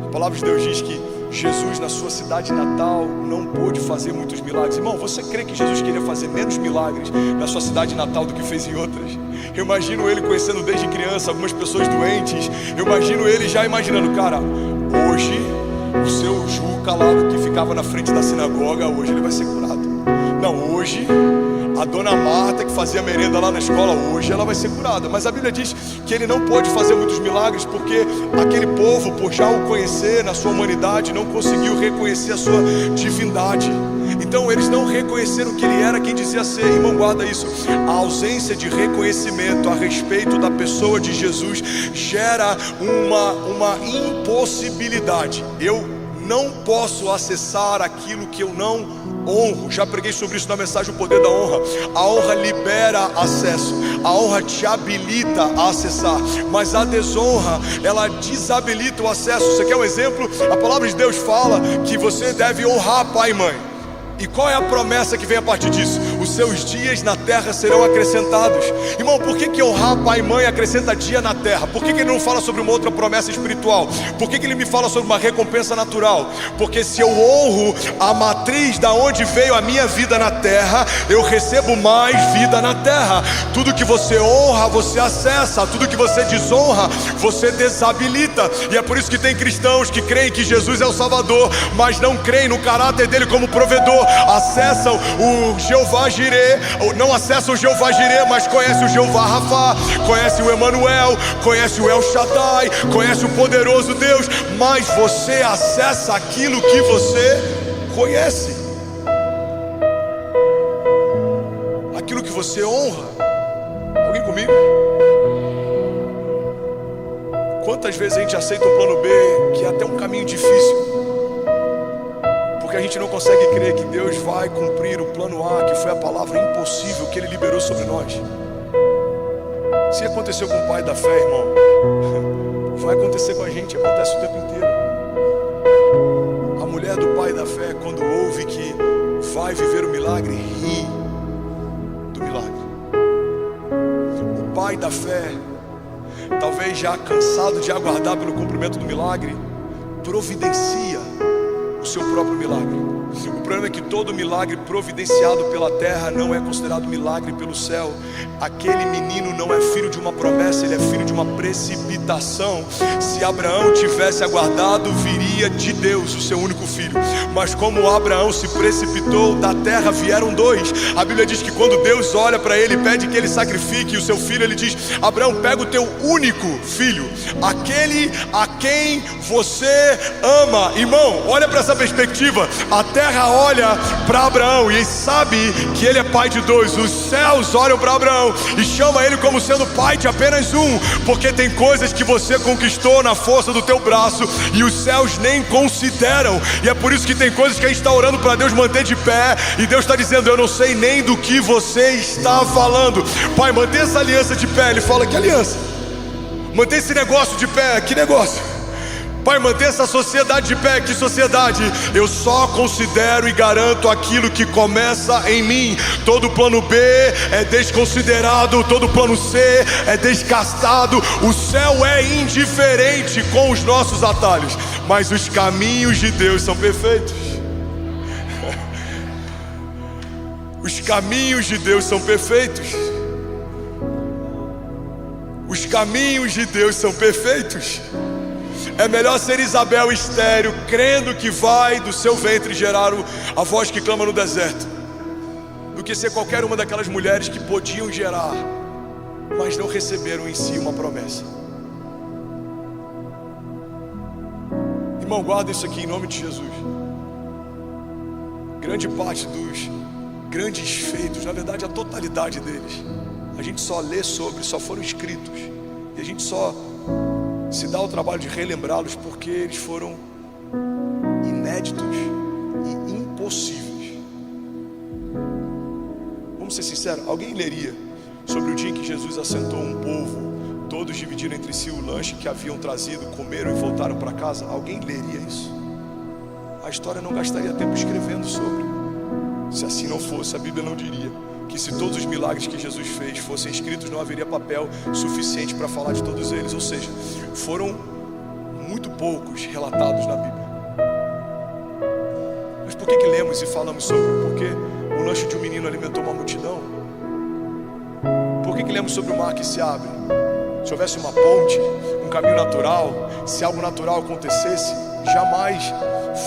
A palavra de Deus diz que Jesus, na sua cidade natal, não pôde fazer muitos milagres. Irmão, você crê que Jesus queria fazer menos milagres na sua cidade natal do que fez em outras? Eu imagino ele conhecendo desde criança algumas pessoas doentes. Eu imagino ele já imaginando, cara, hoje o seu Juca lá que ficava na frente da sinagoga, hoje ele vai ser curado. Não, hoje a dona Marta que fazia merenda lá na escola, hoje ela vai ser curada. Mas a Bíblia diz que ele não pôde fazer muitos milagres porque aquele povo, por já o conhecer na sua humanidade, não conseguiu reconhecer a sua divindade. Então eles não reconheceram que ele era quem dizia ser. Irmão, guarda isso. A ausência de reconhecimento a respeito da pessoa de Jesus gera uma impossibilidade. Eu não posso acessar aquilo que eu não honro. Já preguei sobre isso na mensagem O Poder da Honra. A honra libera acesso, a honra te habilita a acessar, mas a desonra, ela desabilita o acesso. Você quer um exemplo? A palavra de Deus fala que você deve honrar pai e mãe. E qual é a promessa que vem a partir disso? Os seus dias na terra serão acrescentados. Irmão, por que honrar pai e mãe acrescenta dia na terra? Por que ele não fala sobre uma outra promessa espiritual? Por que ele me fala sobre uma recompensa natural? Porque se eu honro a matriz da onde veio a minha vida na terra, eu recebo mais vida na terra. Tudo que você honra, você acessa. Tudo que você desonra, você desabilita. E é por isso que tem cristãos que creem que Jesus é o Salvador, mas não creem no caráter dele como provedor. Acessam o Jeová Jireh, não acessam o Jeová Jireh, mas conhece o Jeová Rafá, conhece o Emanuel, conhece o El Shaddai, conhece o poderoso Deus. Mas você acessa aquilo que você conhece, aquilo que você honra. Alguém comigo? Quantas vezes a gente aceita o plano B, que é até um caminho difícil, porque a gente não consegue crer que Deus vai cumprir o plano A, que foi a palavra impossível que Ele liberou sobre nós. Se aconteceu com o pai da fé, irmão, vai acontecer com a gente, acontece o tempo inteiro. A mulher do pai da fé, quando ouve que vai viver o milagre, ri do milagre. O pai da fé, talvez já cansado de aguardar pelo cumprimento do milagre, providencia o seu próprio milagre. O problema é que todo milagre providenciado pela terra não é considerado milagre pelo céu. Aquele menino não é filho de uma promessa, ele é filho de uma precipitação. Se Abraão tivesse aguardado, viria de Deus o seu único filho. Mas como Abraão se precipitou, da terra vieram dois. A Bíblia diz que quando Deus olha para ele, pede que ele sacrifique o seu filho, ele diz: Abraão, pega o teu único filho, aquele a quem você ama. Irmão, olha para essa perspectiva. A terra olha para Abraão e sabe que ele é pai de dois. Os céus olham para Abraão e chamam ele como sendo pai de apenas um, porque tem coisas que você conquistou na força do teu braço e os céus nem consideram. E é por isso que tem coisas que a gente está orando para Deus manter de pé, e Deus está dizendo: eu não sei nem do que você está falando. Pai, mantém essa aliança de pé. Ele fala: que aliança? Mantém esse negócio de pé. Que negócio? Pai, manter essa sociedade de pé. Que sociedade? Eu só considero e garanto aquilo que começa em mim. Todo plano B é desconsiderado, todo plano C é descastado. O céu é indiferente com os nossos atalhos, mas os caminhos de Deus são perfeitos. Os caminhos de Deus são perfeitos. Os caminhos de Deus são perfeitos. É melhor ser Isabel estéril, crendo que vai do seu ventre gerar a voz que clama no deserto, do que ser qualquer uma daquelas mulheres que podiam gerar, mas não receberam em si uma promessa. Irmão, guarda isso aqui em nome de Jesus. Grande parte dos grandes feitos, na verdade a totalidade deles, a gente só lê sobre, só foram escritos, e a gente só se dá o trabalho de relembrá-los porque eles foram inéditos e impossíveis. Vamos ser sinceros, alguém leria sobre o dia em que Jesus assentou um povo, todos dividiram entre si o lanche que haviam trazido, comeram e voltaram para casa? Alguém leria isso? A história não gastaria tempo escrevendo sobre. Se assim não fosse, a Bíblia não diria que se todos os milagres que Jesus fez fossem escritos, não haveria papel suficiente para falar de todos eles. Ou seja, foram muito poucos relatados na Bíblia. Mas por que lemos e falamos sobre? Porque o lanche de um menino alimentou uma multidão. Por que lemos sobre o mar que se abre? Se houvesse uma ponte, um caminho natural, se algo natural acontecesse, jamais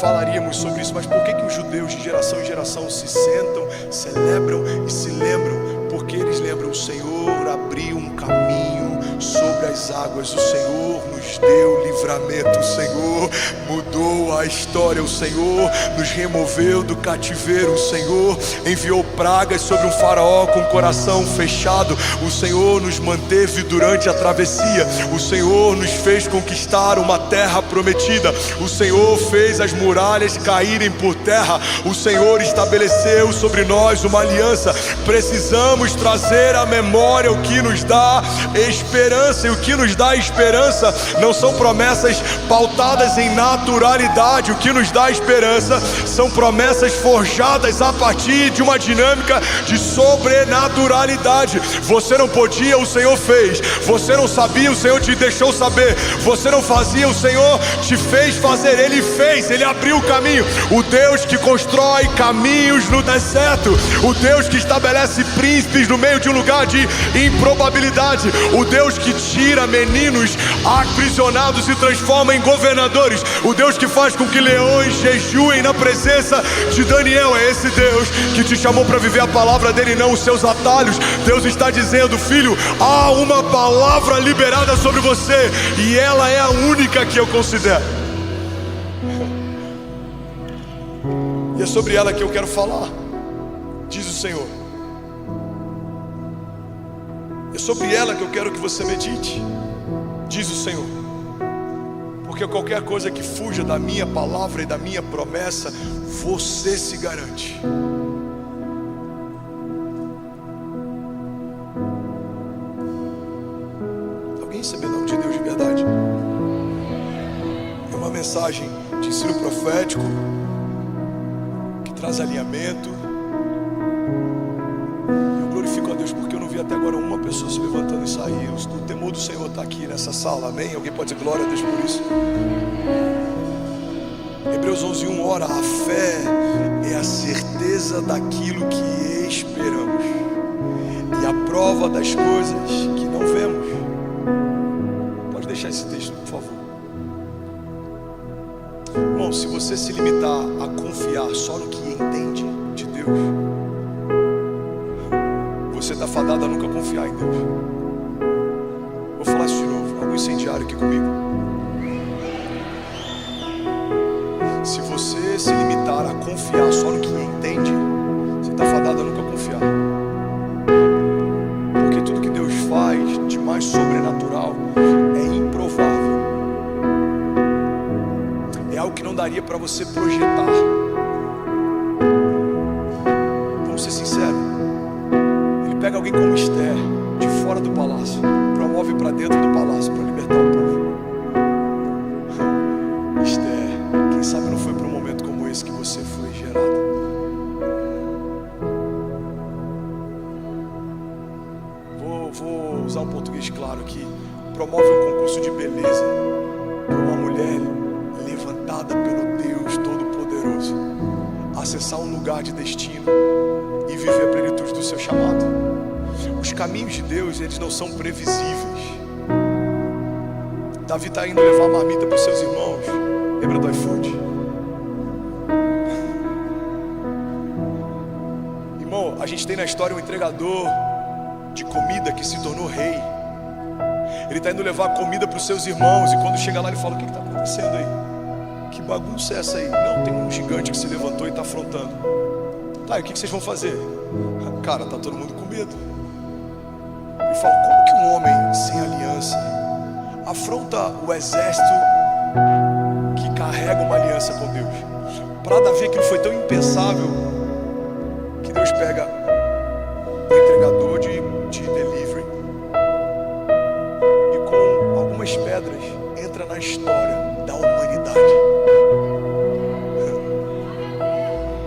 falaríamos sobre isso. Mas por que os judeus de geração em geração se sentam, celebram e se lembram? Porque eles lembram: o Senhor abriu um caminho sobre as águas, o Senhor nos deu livramento, o Senhor mudou a história, o Senhor nos removeu do cativeiro, o Senhor enviou pragas sobre um faraó com o coração fechado, o Senhor nos manteve durante a travessia, o Senhor nos fez conquistar uma terra prometida, o Senhor fez as muralhas caírem por terra, o Senhor estabeleceu sobre nós uma aliança. Precisamos trazer à memória o que nos dá esperança, e o que nos dá esperança não são promessas pautadas em naturalidade. O que nos dá esperança são promessas forjadas a partir de uma dinâmica de sobrenaturalidade. Você não podia, o Senhor fez. Você não sabia, o Senhor te deixou saber. Você não fazia, o Senhor te fez fazer. Ele fez, Ele abriu o caminho. O Deus que constrói caminhos no deserto, o Deus que estabelece príncipes no meio de um lugar de improbabilidade, o Deus que tira meninos aprisionados e transforma em governadores, o Deus que faz com que leões jejuem na presença de Daniel. É esse Deus que te chamou para viver a palavra dele, não os seus atalhos. Deus está dizendo: filho, há uma palavra liberada sobre você, e ela é a única que eu considero, e é sobre ela que eu quero falar, diz o Senhor. É sobre ela que eu quero que você medite, diz o Senhor. Porque qualquer coisa que fuja da minha palavra e da minha promessa, você se garante. Alguém recebeu não de Deus de verdade? É uma mensagem de ensino profético que traz alinhamento. Eu glorifico a Deus porque eu não vi até agora uma pessoa se levantando e sair. O temor do Senhor está aqui nessa sala, amém? Alguém pode dizer glória a Deus por isso? Hebreus 11:1, ora, a fé é a certeza daquilo que esperamos e a prova das coisas que não vemos. Pode deixar esse texto, por favor. Irmão, se você se limitar a confiar só no que entende de Deus, você está fadado a nunca confiar em Deus. Vou falar isso de novo, algum incendiário aqui comigo. Se você se limitar a confiar só no que entende, você está fadado a nunca confiar. Porque tudo que Deus faz de mais sobrenatural é improvável. É algo que não daria para você projetar. Vamos ser sinceros. Pega alguém como Esther, de fora do palácio, promove para dentro do palácio para libertar o povo. Esther, quem sabe não foi para um momento como esse que você foi gerada. Vou usar um português claro aqui. Promove um concurso de beleza para uma mulher levantada pelo Deus Todo-Poderoso acessar um lugar de destino e viver a plenitude do seu chamado. Os caminhos de Deus, eles não são previsíveis. Davi está indo levar a marmita para os seus irmãos. Lembra do iFood? Irmão, a gente tem na história um entregador de comida que se tornou rei. Ele está indo levar comida para os seus irmãos, e quando chega lá ele fala: o que está acontecendo aí? Que bagunça é essa aí? Não, tem um gigante que se levantou e está afrontando. Tá, e o que vocês vão fazer? Cara, tá todo mundo com medo. Ele fala: como que um homem sem aliança afronta o exército que carrega uma aliança com Deus? Para Davi aquilo foi tão impensável que Deus pega o entregador de delivery e com algumas pedras entra na história da humanidade.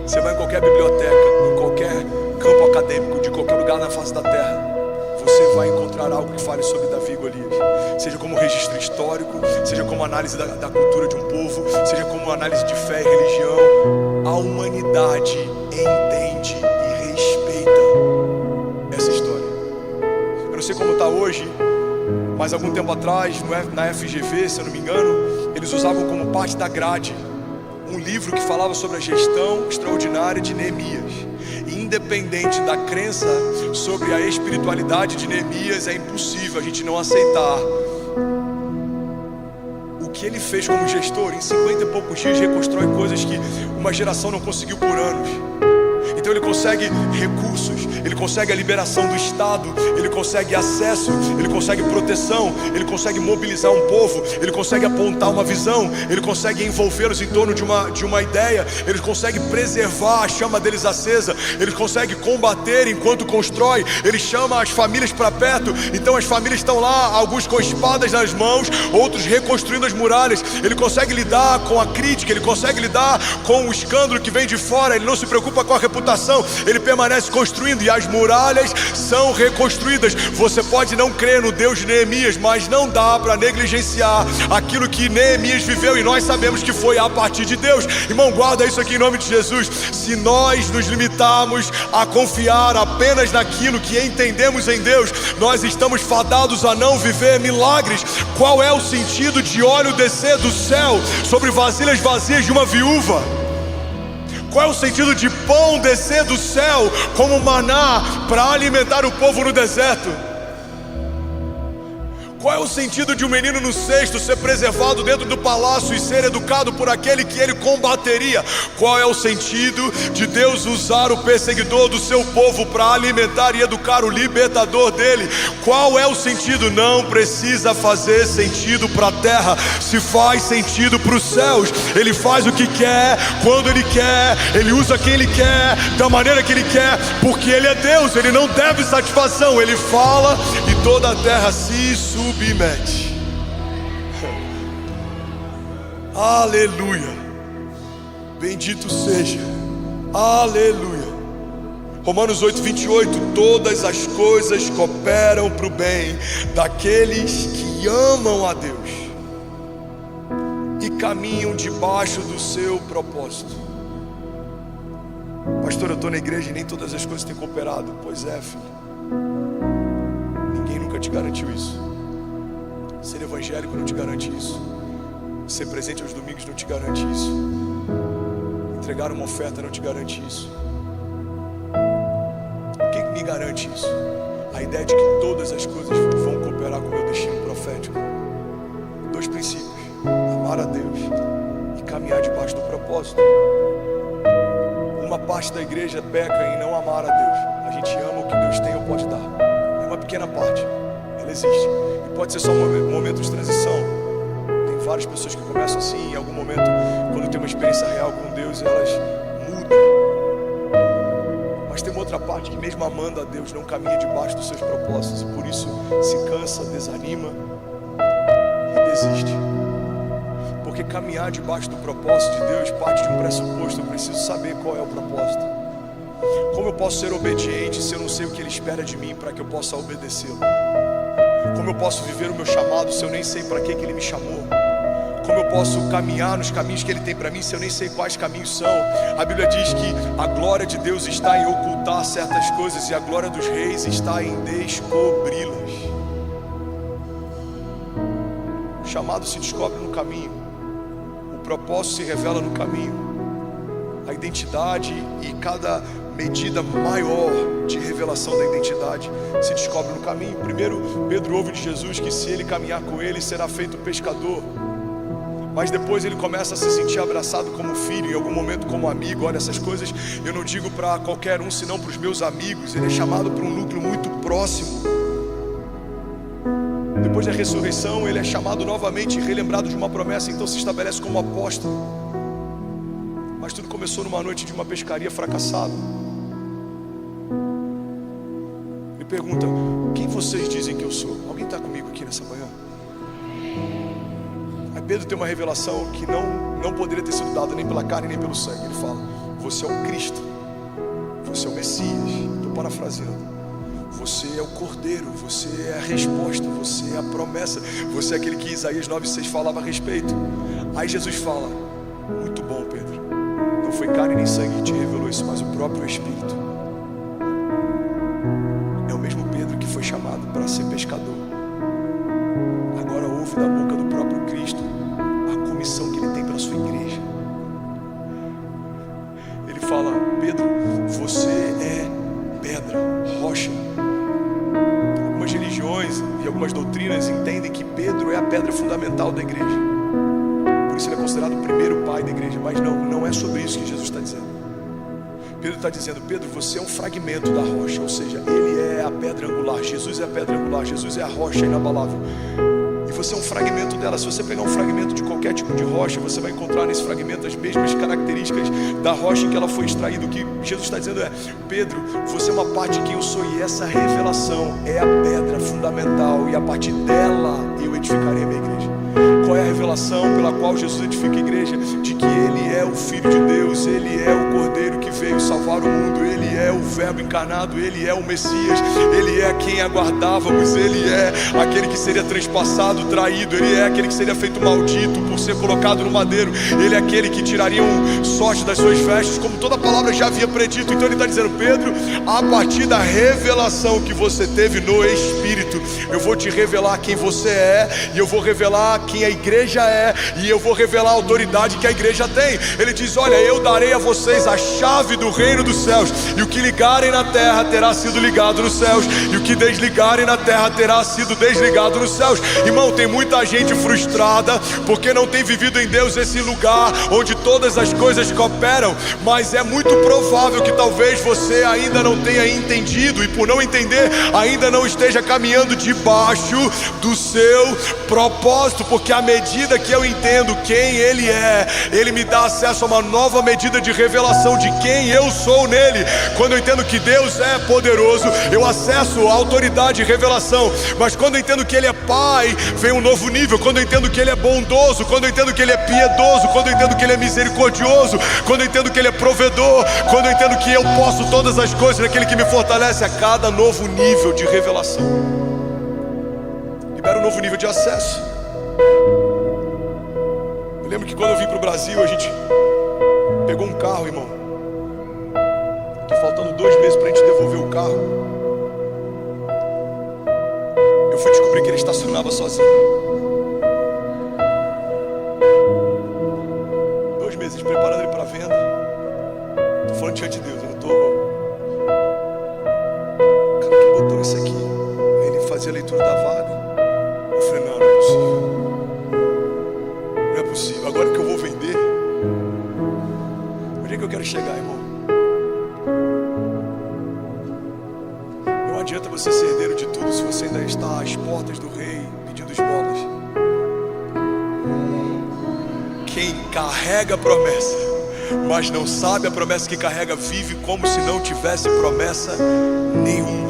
Você vai em qualquer biblioteca, em qualquer campo acadêmico, de qualquer lugar na face da terra, você vai encontrar algo que fale sobre Davi e Golias. Seja como registro histórico, seja como análise da cultura de um povo, seja como análise de fé e religião. A humanidade entende e respeita essa história. Eu não sei como está hoje, mas algum tempo atrás, na FGV, se eu não me engano, eles usavam como parte da grade um livro que falava sobre a gestão extraordinária de Neemias. E independente da crença sobre a espiritualidade de Neemias, é impossível a gente não aceitar o que ele fez como gestor. Em 50 e poucos dias reconstrói coisas que uma geração não conseguiu por anos. Então ele consegue recursos, ele consegue a liberação do Estado, ele consegue acesso, ele consegue proteção, ele consegue mobilizar um povo, ele consegue apontar uma visão, ele consegue envolvê-los em torno de uma ideia, ele consegue preservar a chama deles acesa, ele consegue combater enquanto constrói, ele chama as famílias para perto. Então as famílias estão lá, alguns com espadas nas mãos, outros reconstruindo as muralhas. Ele consegue lidar com a crítica, ele consegue lidar com o escândalo que vem de fora, ele não se preocupa com a reputação, ele permanece construindo e as muralhas são reconstruídas. Você pode não crer no Deus de Neemias, mas não dá para negligenciar aquilo que Neemias viveu, e nós sabemos que foi a partir de Deus. Irmão, guarda isso aqui em nome de Jesus. Se nós nos limitarmos a confiar apenas naquilo que entendemos em Deus, nós estamos fadados a não viver milagres. Qual é o sentido de óleo descer do céu sobre vasilhas vazias de uma viúva? Qual é o sentido de pão descer do céu como maná para alimentar o povo no deserto? Qual é o sentido de um menino no cesto ser preservado dentro do palácio e ser educado por aquele que ele combateria? Qual é o sentido de Deus usar o perseguidor do seu povo para alimentar e educar o libertador dele? Qual é o sentido? Não precisa fazer sentido para a terra, se faz sentido para os céus. Ele faz o que quer, quando ele quer, ele usa quem ele quer, da maneira que ele quer, porque ele é Deus, ele não deve satisfação. Ele fala e toda a terra se submete. Aleluia, bendito seja, aleluia. Romanos 8:28, todas as coisas cooperam para o bem daqueles que amam a Deus e caminham debaixo do seu propósito. Pastor, eu estou na igreja e nem todas as coisas têm cooperado. Pois é, filho, ninguém nunca te garantiu isso. Ser evangélico não te garante isso. Ser presente aos domingos não te garante isso. Entregar uma oferta não te garante isso. O que me garante isso? A ideia de que todas as coisas vão cooperar com o meu destino profético. Dois princípios: amar a Deus e caminhar debaixo do propósito. Uma parte da igreja peca em não amar a Deus. A gente ama o que Deus tem ou pode dar. É uma pequena parte, ela existe. E pode ser só um momento de transição. Tem várias pessoas que começam assim, em algum momento, quando tem uma experiência real com Deus, elas mudam. Mas tem uma outra parte que mesmo amando a Deus, não caminha debaixo dos seus propósitos. E por isso se cansa, desanima e desiste. Porque caminhar debaixo do propósito de Deus parte de um pressuposto: eu preciso saber qual é o propósito. Como eu posso ser obediente se eu não sei o que Ele espera de mim para que eu possa obedecê-lo? Como eu posso viver o meu chamado se eu nem sei para que Ele me chamou? Como eu posso caminhar nos caminhos que Ele tem para mim se eu nem sei quais caminhos são? A Bíblia diz que a glória de Deus está em ocultar certas coisas e a glória dos reis está em descobri-las. O chamado se descobre no caminho. O propósito se revela no caminho. A identidade e cada medida maior de revelação da identidade se descobre no caminho. Primeiro, Pedro ouve de Jesus que se ele caminhar com ele, será feito pescador. Mas depois ele começa a se sentir abraçado como filho, em algum momento como amigo. Olha, essas coisas eu não digo para qualquer um, senão para os meus amigos. Ele é chamado para um núcleo muito próximo. Depois da ressurreição, ele é chamado novamente e relembrado de uma promessa. Então se estabelece como apóstolo. Mas tudo começou numa noite de uma pescaria fracassada. Ele pergunta: quem vocês dizem que eu sou? Alguém está comigo aqui nessa manhã? Aí Pedro tem uma revelação que não poderia ter sido dada nem pela carne nem pelo sangue. Ele fala: você é o Cristo, você é o Messias. Estou parafraseando. Você é o Cordeiro, você é a resposta, você é a promessa, você é aquele que Isaías 9,6 falava a respeito. Aí Jesus fala: muito bom, Pedro, não foi carne nem sangue que te revelou isso, mas o próprio Espírito. É o mesmo Pedro que foi chamado para ser pescador. Agora ouve da boca do próprio Cristo a comissão que ele tem pela sua igreja. Ele fala: Pedro, você é pedra, rocha. Algumas religiões e algumas doutrinas entendem que Pedro é a pedra fundamental da igreja, por isso ele é considerado o primeiro pai da igreja. Mas não é sobre isso que Jesus está dizendo. Pedro está dizendo: Pedro, você é um fragmento da rocha, ou seja, ele é a pedra angular, Jesus é a pedra angular, Jesus é a rocha inabalável, e você é um fragmento dela. Se você pegar um fragmento de qualquer tipo de rocha, você vai encontrar nesse fragmento as mesmas características da rocha em que ela foi extraída. O que Jesus está dizendo é: Pedro, você é uma parte de quem eu sou, e essa revelação é a pedra fundamental, e a partir dela eu edificarei a minha igreja. Qual é a revelação pela qual Jesus edifica a igreja? De que Ele é o Filho de Deus, Ele é o Cordeiro que veio salvar o mundo, Ele é o Verbo encarnado, Ele é o Messias, Ele é quem aguardávamos, Ele é aquele que seria transpassado, traído, Ele é aquele que seria feito maldito por ser colocado no madeiro, Ele é aquele que tiraria sorte das suas vestes, como toda a palavra já havia predito. Então Ele está dizendo: Pedro, a partir da revelação que você teve no Espírito, eu vou te revelar quem você é, e eu vou revelar quem a igreja é, e eu vou revelar a autoridade que a igreja tem. Ele diz: olha, eu darei a vocês a chave do reino dos céus, e o que ligarem na terra terá sido ligado nos céus, e o que desligarem na terra terá sido desligado nos céus. Irmão, tem muita gente frustrada porque não tem vivido em Deus esse lugar onde todas as coisas cooperam, mas é muito provável que talvez você ainda não tenha entendido, e por não entender, ainda não esteja caminhando debaixo do seu propósito, porque à medida que eu entendo quem Ele é, Ele me dá acesso a uma nova medida de revelação de quem eu sou nele. Quando eu entendo que Deus é poderoso, eu acesso a autoridade e revelação. Mas quando eu entendo que Ele é Pai, vem um novo nível. Quando eu entendo que Ele é bondoso, quando eu entendo que Ele é piedoso, quando eu entendo que Ele é misericordioso, quando eu entendo que Ele é provedor, quando eu entendo que eu posso todas as coisas naquele que me fortalece, a cada novo nível de revelação libera um novo nível de acesso. Eu lembro que quando eu vim para o Brasil, a gente pegou um carro, irmão, que faltando 2 meses para a gente devolver o carro, eu fui descobrir que ele estacionava sozinho. 2 meses preparando ele para venda. Estou falando diante de Deus, eu não estou... Cara, que botou isso aqui? Aí ele fazia a leitura da vaga. Eu falei: não é possível. Não é possível. Agora que eu vou vender, onde é que eu quero chegar, irmão? Não adianta você ser herdeiro de tudo se você ainda está às portas do rei pedindo esmolas. Quem carrega a promessa, mas não sabe a promessa que carrega, vive como se não tivesse promessa nenhuma.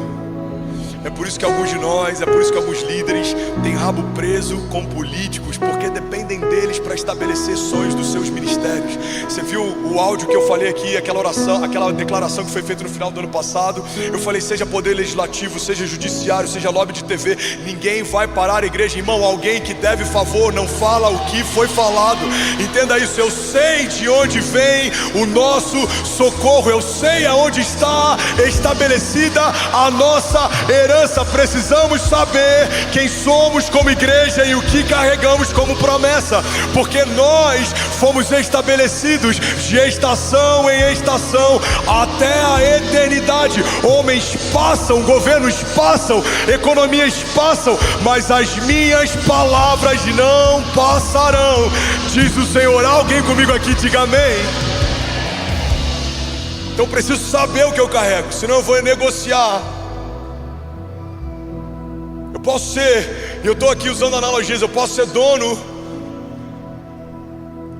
É por isso que alguns de nós, é por isso que alguns líderes têm rabo preso com políticos, porque dependem deles para estabelecer sonhos dos seus ministérios. Você viu o áudio que eu falei aqui, aquela oração, aquela declaração que foi feita no final do ano passado? Eu falei: seja poder legislativo, seja judiciário, seja lobby de TV, ninguém vai parar a igreja. Irmão, alguém que deve favor não fala o que foi falado. Entenda isso: eu sei de onde vem o nosso socorro, eu sei aonde está estabelecida a nossa herança. Precisamos saber quem somos como igreja e o que carregamos como promessa, porque nós fomos estabelecidos de estação em estação até a eternidade. Homens passam, governos passam, economias passam, mas as minhas palavras não passarão, diz o Senhor. Alguém comigo aqui, diga amém. Então eu preciso saber o que eu carrego, senão eu vou negociar. Eu posso ser, eu estou aqui usando analogias, eu posso ser dono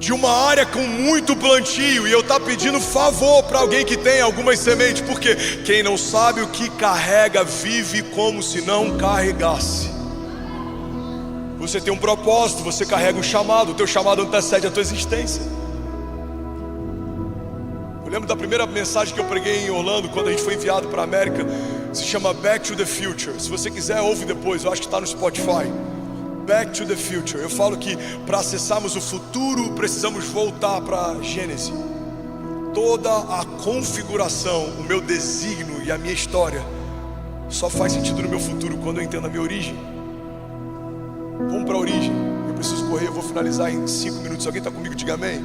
de uma área com muito plantio, e eu estou pedindo favor para alguém que tem algumas sementes, porque quem não sabe o que carrega vive como se não carregasse. Você tem um propósito, você carrega um chamado, o teu chamado antecede a tua existência. Eu lembro da primeira mensagem que eu preguei em Orlando, quando a gente foi enviado para a América, se chama Back to the Future. Se você quiser, ouve depois, eu acho que está no Spotify. Back to the Future. Eu falo que para acessarmos o futuro, precisamos voltar para Gênesis. Toda a configuração, o meu desígnio e a minha história só faz sentido no meu futuro quando eu entendo a minha origem. Vamos para a origem. Eu preciso correr, eu vou finalizar em 5 minutos. Alguém está comigo? Diga amém.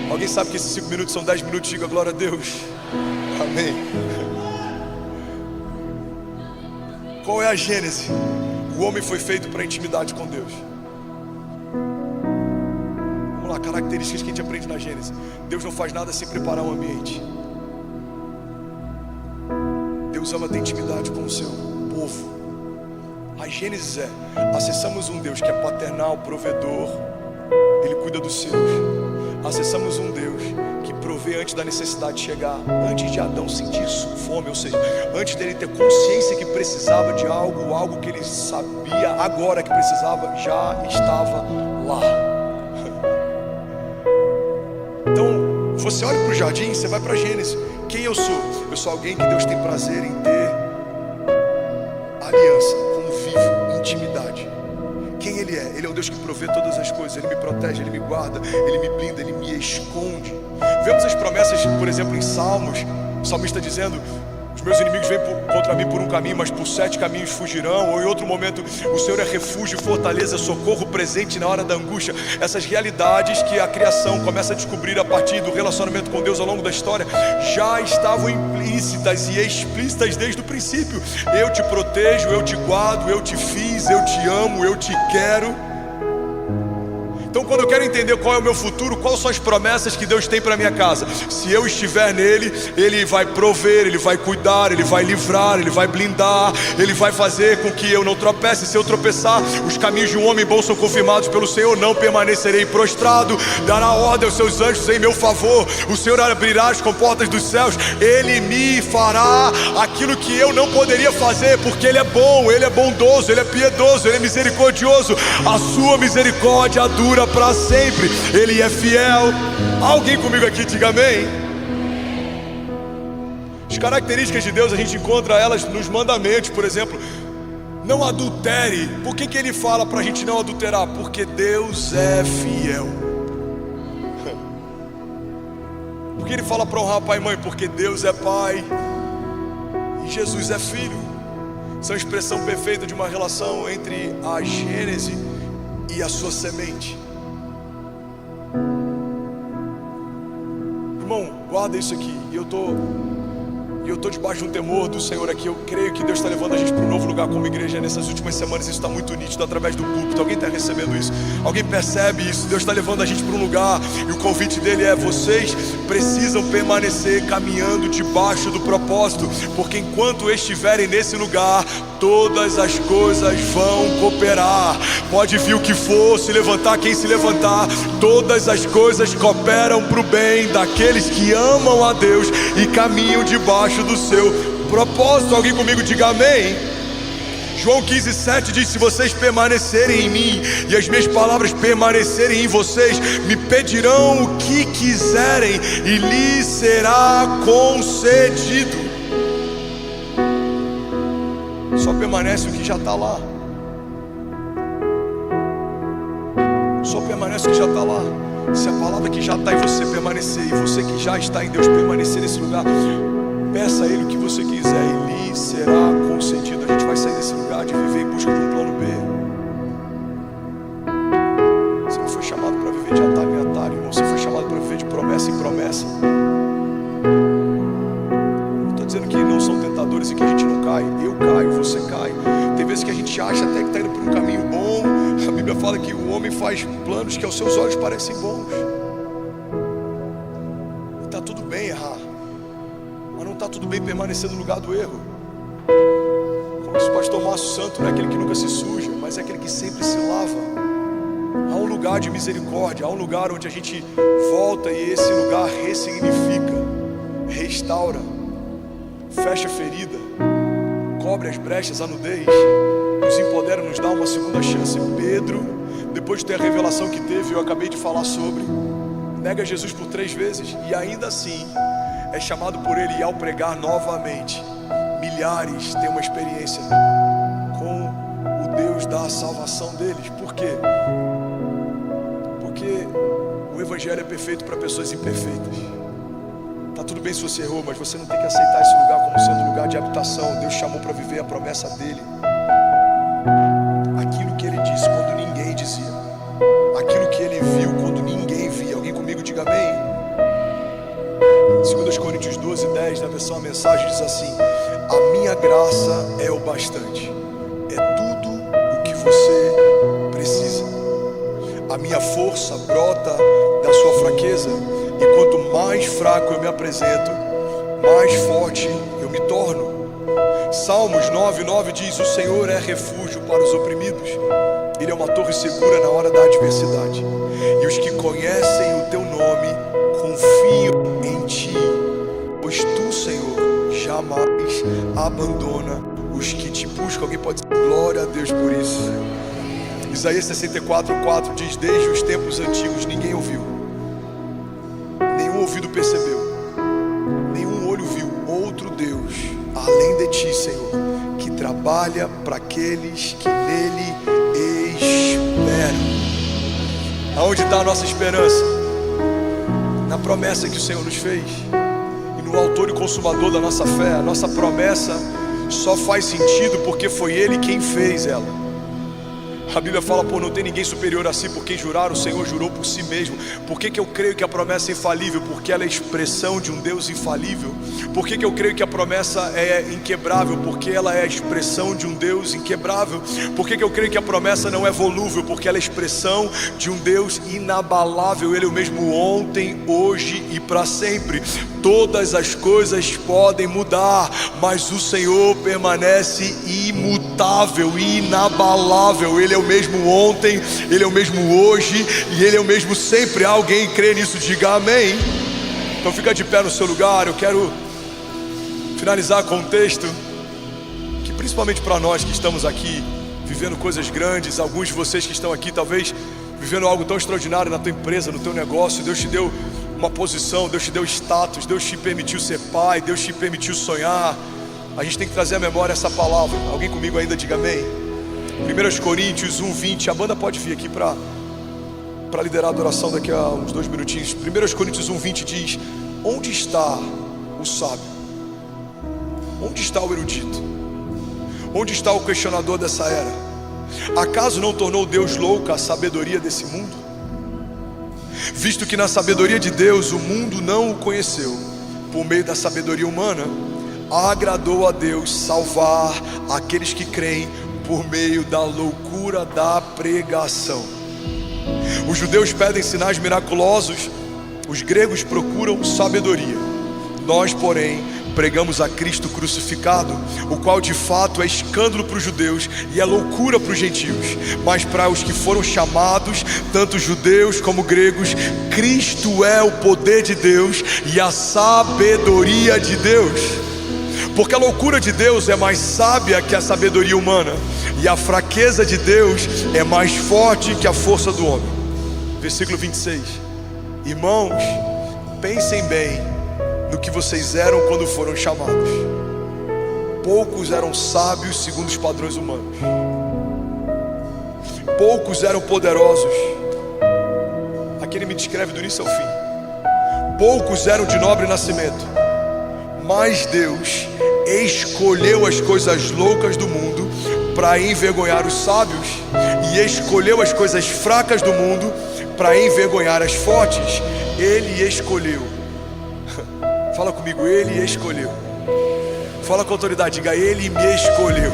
Alguém sabe que esses 5 minutos são 10 minutos? Diga glória a Deus. Amém. Qual é a Gênese? O homem foi feito para intimidade com Deus. Vamos lá, características que a gente aprende na Gênese. Deus não faz nada sem preparar um ambiente. Deus ama ter intimidade com o seu povo. A Gênesis é: acessamos um Deus que é paternal, provedor, Ele cuida dos seus. Acessamos um Deus que provê antes da necessidade chegar, antes de Adão sentir fome, ou seja, antes dele ter consciência que precisava de algo que ele sabia agora que precisava, já estava lá. Então, você olha para o jardim, você vai para Gênesis. Quem eu sou? Eu sou alguém que Deus tem prazer em ter aliança, convívio, intimidade. Quem Ele é? Ele é o Deus que provê todas as coisas. Ele me protege, Ele me guarda, Ele me blinda, Ele me esconde. Vemos as promessas, por exemplo, em Salmos. O salmista dizendo: os meus inimigos vêm contra mim por um caminho, mas por 7 caminhos fugirão. Ou em outro momento: o Senhor é refúgio, fortaleza, socorro presente na hora da angústia. Essas realidades que a criação começa a descobrir a partir do relacionamento com Deus ao longo da história já estavam implícitas e explícitas desde o princípio. Eu te protejo, eu te guardo, eu te fiz, eu te amo, eu te quero. Então, quando eu quero entender qual é o meu futuro, quais são as promessas que Deus tem para minha casa, se eu estiver nele, Ele vai prover, Ele vai cuidar, Ele vai livrar, Ele vai blindar, Ele vai fazer com que eu não tropece. Se eu tropeçar, os caminhos de um homem bom são confirmados pelo Senhor. Não permanecerei prostrado, dará ordem aos seus anjos em meu favor. O Senhor abrirá as comportas dos céus, Ele me fará aquilo que eu não poderia fazer, porque Ele é bom, Ele é bondoso, Ele é piedoso, Ele é misericordioso. A sua misericórdia dura para sempre, Ele é fiel. Alguém comigo aqui, diga amém. As características de Deus a gente encontra elas nos mandamentos. Por exemplo, não adultere. Por que Ele fala para a gente não adulterar? Porque Deus é fiel. Por que Ele fala para honrar pai e mãe? Porque Deus é pai e Jesus é filho. São a expressão perfeita de uma relação entre a Gênese e a sua semente. Irmão, guarda isso aqui. E eu tô debaixo de um temor do Senhor aqui. Eu creio que Deus está levando a gente para um novo lugar como igreja. Nessas últimas semanas isso está muito nítido através do púlpito. Alguém está recebendo isso? Alguém percebe isso? Deus está levando a gente para um lugar, e o convite dele é: vocês precisam permanecer caminhando debaixo do propósito, porque enquanto estiverem nesse lugar, todas as coisas vão cooperar. Pode vir o que for, se levantar quem se levantar, todas as coisas cooperam para o bem daqueles que amam a Deus e caminham debaixo do seu propósito. Alguém comigo, diga amém. João 15:7 diz: se vocês permanecerem em mim e as minhas palavras permanecerem em vocês, me pedirão o que quiserem e lhes será concedido. Só permanece o que já está lá. Só permanece o que já está lá. Se a palavra que já está em você permanecer, e você que já está em Deus permanecer nesse lugar, peça a Ele o que você quiser e lhe será concedido. A gente vai sair desse lugar de viver em busca de um plano B. Você não foi chamado para viver de atalho em atalho, irmão. Você foi chamado para viver de promessa em promessa. Eu estou dizendo que não são tentadores e que a gente não cai. Eu caio, você cai. Tem vezes que a gente acha até que está indo por um caminho bom. A Bíblia fala que o homem faz planos que aos seus olhos parecem bons. E está tudo bem errar, mas não está tudo bem permanecer no lugar do erro. Como diz o pastor Márcio Santo, não é aquele que nunca se suja, mas é aquele que sempre se lava. Há um lugar lugar de misericórdia, há um lugar onde a gente volta e esse lugar ressignifica, restaura, fecha a ferida, cobre as brechas, a nudez, nos empodera, nos dá uma segunda chance. Pedro, depois de ter a revelação que teve, eu acabei de falar sobre, nega Jesus por 3 vezes e ainda assim é chamado por ele, e ao pregar novamente, milhares têm uma experiência com o Deus da salvação deles. Por quê? Porque o Evangelho é perfeito para pessoas imperfeitas. Tá tudo bem se você errou, mas você não tem que aceitar esse lugar como sendo lugar de habitação. Deus chamou para viver a promessa dele, aquilo que ele disse quando ninguém dizia, aquilo que ele viu quando ninguém via. Alguém comigo diga amém. 2 Coríntios 12:10, na versão a mensagem, diz assim: a minha graça é o bastante, é tudo o que você precisa. A minha força brota da sua fraqueza, e quanto mais fraco eu me apresento, mais forte eu me torno. Salmos 9:9 diz: o Senhor é refúgio para os oprimidos, Ele é uma torre segura na hora da adversidade, e os que conhecem o teu nome confiam em ti, pois tu, Senhor, jamais abandona os que te buscam. Alguém pode dizer glória a Deus por isso? Isaías 64:4 diz: desde os tempos antigos ninguém ouviu, nenhum ouvido percebeu, nenhum olho viu outro Deus além de ti, Senhor, que trabalha para aqueles que nele esperam. Aonde está a nossa esperança? Na promessa que o Senhor nos fez, e no autor e consumador da nossa fé. A nossa promessa só faz sentido porque foi Ele quem fez ela. A Bíblia fala: não tem ninguém superior a si, por quem jurar, o Senhor jurou por si mesmo. Por que eu creio que a promessa é infalível? Porque ela é expressão de um Deus infalível. Por que eu creio que a promessa é inquebrável? Porque ela é a expressão de um Deus inquebrável. Por que eu creio que a promessa não é volúvel? Porque ela é expressão de um Deus inabalável. Ele é o mesmo ontem, hoje e para sempre. Todas as coisas podem mudar, mas o Senhor permanece imutável e inabalável. Ele é o mesmo ontem, Ele é o mesmo hoje e Ele é o mesmo sempre. Alguém crê nisso? Diga amém. Então fica de pé no seu lugar. Eu quero finalizar com um texto que, principalmente para nós que estamos aqui vivendo coisas grandes, alguns de vocês que estão aqui talvez vivendo algo tão extraordinário na tua empresa, no teu negócio, Deus te deu uma posição, Deus te deu status, Deus te permitiu ser pai, Deus te permitiu sonhar. A gente tem que trazer à memória essa palavra. Alguém comigo ainda? Diga amém. 1 Coríntios 1:20. A banda pode vir aqui para liderar a adoração daqui a uns 2 minutinhos. 1 Coríntios 1:20 diz: onde está o sábio? Onde está o erudito? Onde está o questionador dessa era? Acaso não tornou Deus louca a sabedoria desse mundo? Visto que na sabedoria de Deus o mundo não o conheceu, por meio da sabedoria humana, agradou a Deus salvar aqueles que creem por meio da loucura da pregação. Os judeus pedem sinais miraculosos, os gregos procuram sabedoria. Nós, porém, pregamos a Cristo crucificado, o qual de fato é escândalo para os judeus e é loucura para os gentios, mas para os que foram chamados, tanto judeus como gregos, Cristo é o poder de Deus e a sabedoria de Deus. Porque a loucura de Deus é mais sábia que a sabedoria humana, e a fraqueza de Deus é mais forte que a força do homem. Versículo 26. Irmãos, pensem bem no que vocês eram quando foram chamados. Poucos eram sábios segundo os padrões humanos, poucos eram poderosos. Aqui ele me descreve do início ao fim. Poucos eram de nobre nascimento, mas Deus escolheu as coisas loucas do mundo para envergonhar os sábios, e escolheu as coisas fracas do mundo para envergonhar as fortes. Ele escolheu. Fala comigo, Ele escolheu. Fala com autoridade, diga: Ele me escolheu.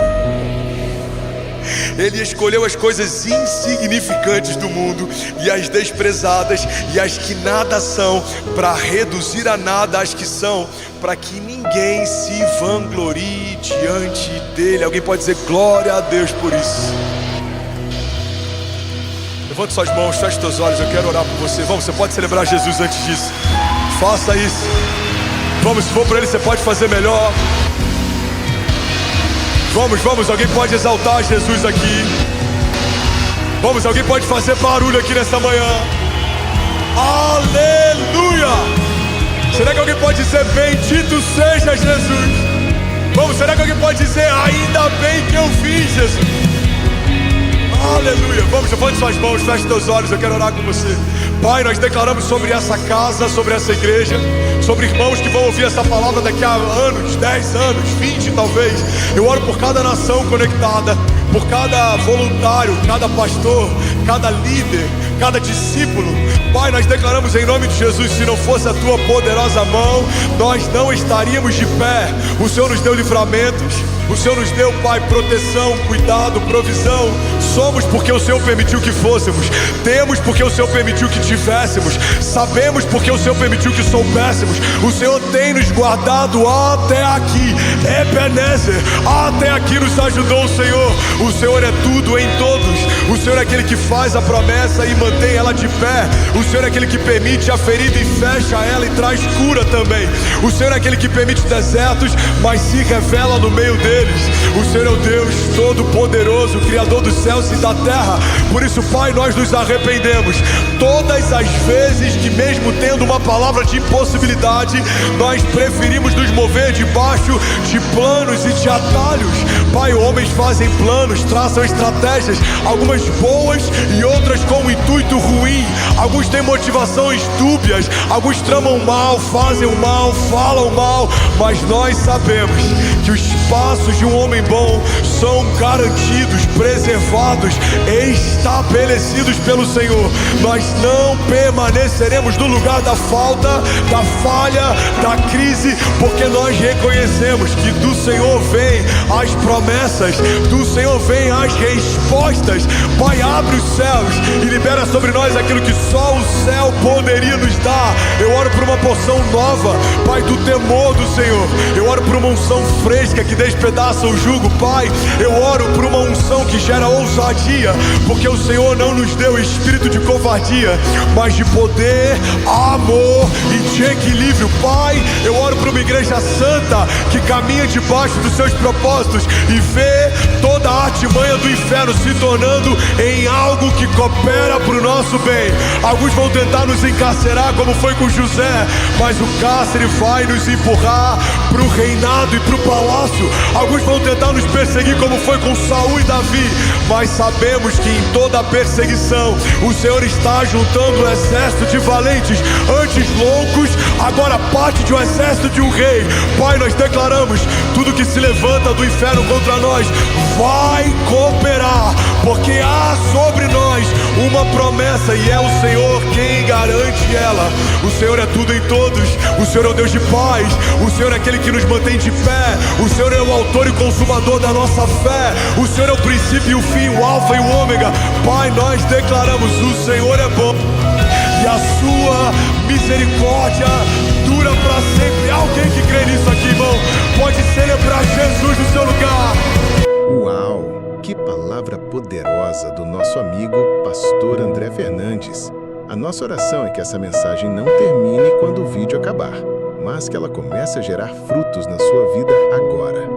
Ele escolheu as coisas insignificantes do mundo e as desprezadas e as que nada são, para reduzir a nada as que são, para que ninguém se vanglorie diante dele. Alguém pode dizer glória a Deus por isso? levante suas mãos, feche seus olhos, eu quero orar por você. Vamos, você pode celebrar Jesus antes disso. Faça isso. Vamos, se for para Ele, você pode fazer melhor. Vamos, alguém pode exaltar Jesus aqui. Vamos, alguém pode fazer barulho aqui nessa manhã. Aleluia! Será que alguém pode dizer bendito seja Jesus? Vamos, será que alguém pode dizer ainda bem que eu vi Jesus? Aleluia! Vamos, levante suas mãos, feche seus olhos, eu quero orar com você. Pai, nós declaramos sobre essa casa, sobre essa igreja, sobre irmãos que vão ouvir essa palavra daqui a anos, 10 anos, 20 talvez. Eu oro por cada nação conectada, por cada voluntário, cada pastor, cada líder, cada discípulo. Pai, nós declaramos em nome de Jesus, se não fosse a tua poderosa mão, nós não estaríamos de pé. O Senhor nos deu livramentos, o Senhor nos deu, Pai, proteção, cuidado, provisão. Somos porque o Senhor permitiu que fôssemos, temos porque o Senhor permitiu que tivéssemos, sabemos porque o Senhor permitiu que soubéssemos. O Senhor tem nos guardado até aqui. Ebenezer, até aqui nos ajudou o Senhor. O Senhor é tudo em todos. O Senhor é aquele que faz a promessa e mantém ela de pé. O Senhor é aquele que permite a ferida e fecha ela e traz cura também. O Senhor é aquele que permite desertos, mas se revela no meio deles. O Senhor é o Deus Todo-Poderoso, Criador dos céus e da terra. Por isso, Pai, nós nos arrependemos todas as vezes que, mesmo tendo uma palavra de impossibilidade, nós preferimos nos mover debaixo de planos e de atalhos. Pai, homens fazem planos, traçam estratégias, algumas boas e outras com um intuito ruim. Alguns têm motivações dúbias, alguns tramam mal, fazem o mal, falam mal, mas nós sabemos que os passos de um homem bom são garantidos, preservados, estabelecidos pelo Senhor. Nós não permaneceremos no lugar da falta, da falha, da crise, porque nós reconhecemos que do Senhor vem as promessas, do Senhor vem as respostas. Pai, abre os céus e libera sobre nós aquilo que só o céu poderia nos dar. Eu oro por uma porção nova, Pai, do temor do Senhor. Eu oro por uma unção fresca que despedaça o jugo, Pai. Eu oro por uma unção que gera ousadia, porque o Senhor não nos deu espírito de covardia, mas de poder, amor e de equilíbrio. Pai, eu oro por uma igreja santa que caminha debaixo dos seus propósitos e vê toda a artimanha do inferno se tornando em algo que coopera para o nosso bem. Alguns vão tentar nos encarcerar, como foi com José, mas o cárcere vai nos empurrar para o reinado e para o palácio. Alguns vão tentar nos perseguir, como foi com Saul e Davi, mas sabemos que em toda a perseguição o Senhor está juntando um exército de valentes, antes loucos, agora parte de um exército de um rei. Pai, nós declaramos: tudo que se levanta do inferno contra nós vai cooperar, porque há sobre nós uma promessa e é o Senhor quem garante ela. O Senhor é tudo em todos, o Senhor é o Deus de paz, o Senhor é aquele que nos mantém de pé, o Senhor é o autor e consumador da nossa fé, o Senhor é o princípio e o fim, o alfa e o ômega. Pai, nós declaramos: o Senhor é bom e a sua misericórdia dura para sempre. Alguém que crê nisso aqui, irmão, pode celebrar Jesus no seu lugar. Uau, que palavra poderosa do nosso amigo Pastor André Fernandes. A nossa oração é que essa mensagem não termine quando o vídeo acabar, mas que ela comece a gerar frutos na sua vida agora.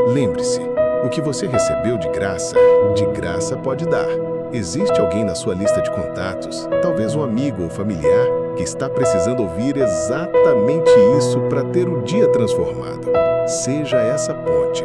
Lembre-se, o que você recebeu de graça pode dar. Existe alguém na sua lista de contatos, talvez um amigo ou familiar, que está precisando ouvir exatamente isso para ter o dia transformado. Seja essa ponte.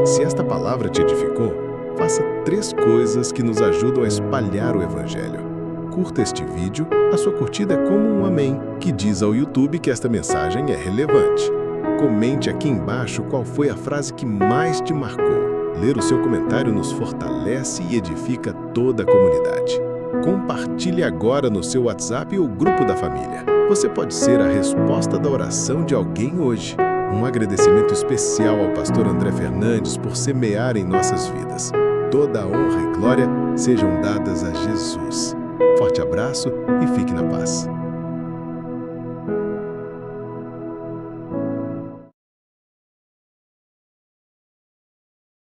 Se esta palavra te edificou, faça 3 coisas que nos ajudam a espalhar o Evangelho. Curta este vídeo, a sua curtida é como um amém, que diz ao YouTube que esta mensagem é relevante. Comente aqui embaixo qual foi a frase que mais te marcou. Ler o seu comentário nos fortalece e edifica toda a comunidade. Compartilhe agora no seu WhatsApp ou grupo da família. Você pode ser a resposta da oração de alguém hoje. Um agradecimento especial ao pastor André Fernandes por semear em nossas vidas. Toda a honra e glória sejam dadas a Jesus. Forte abraço e fique na paz.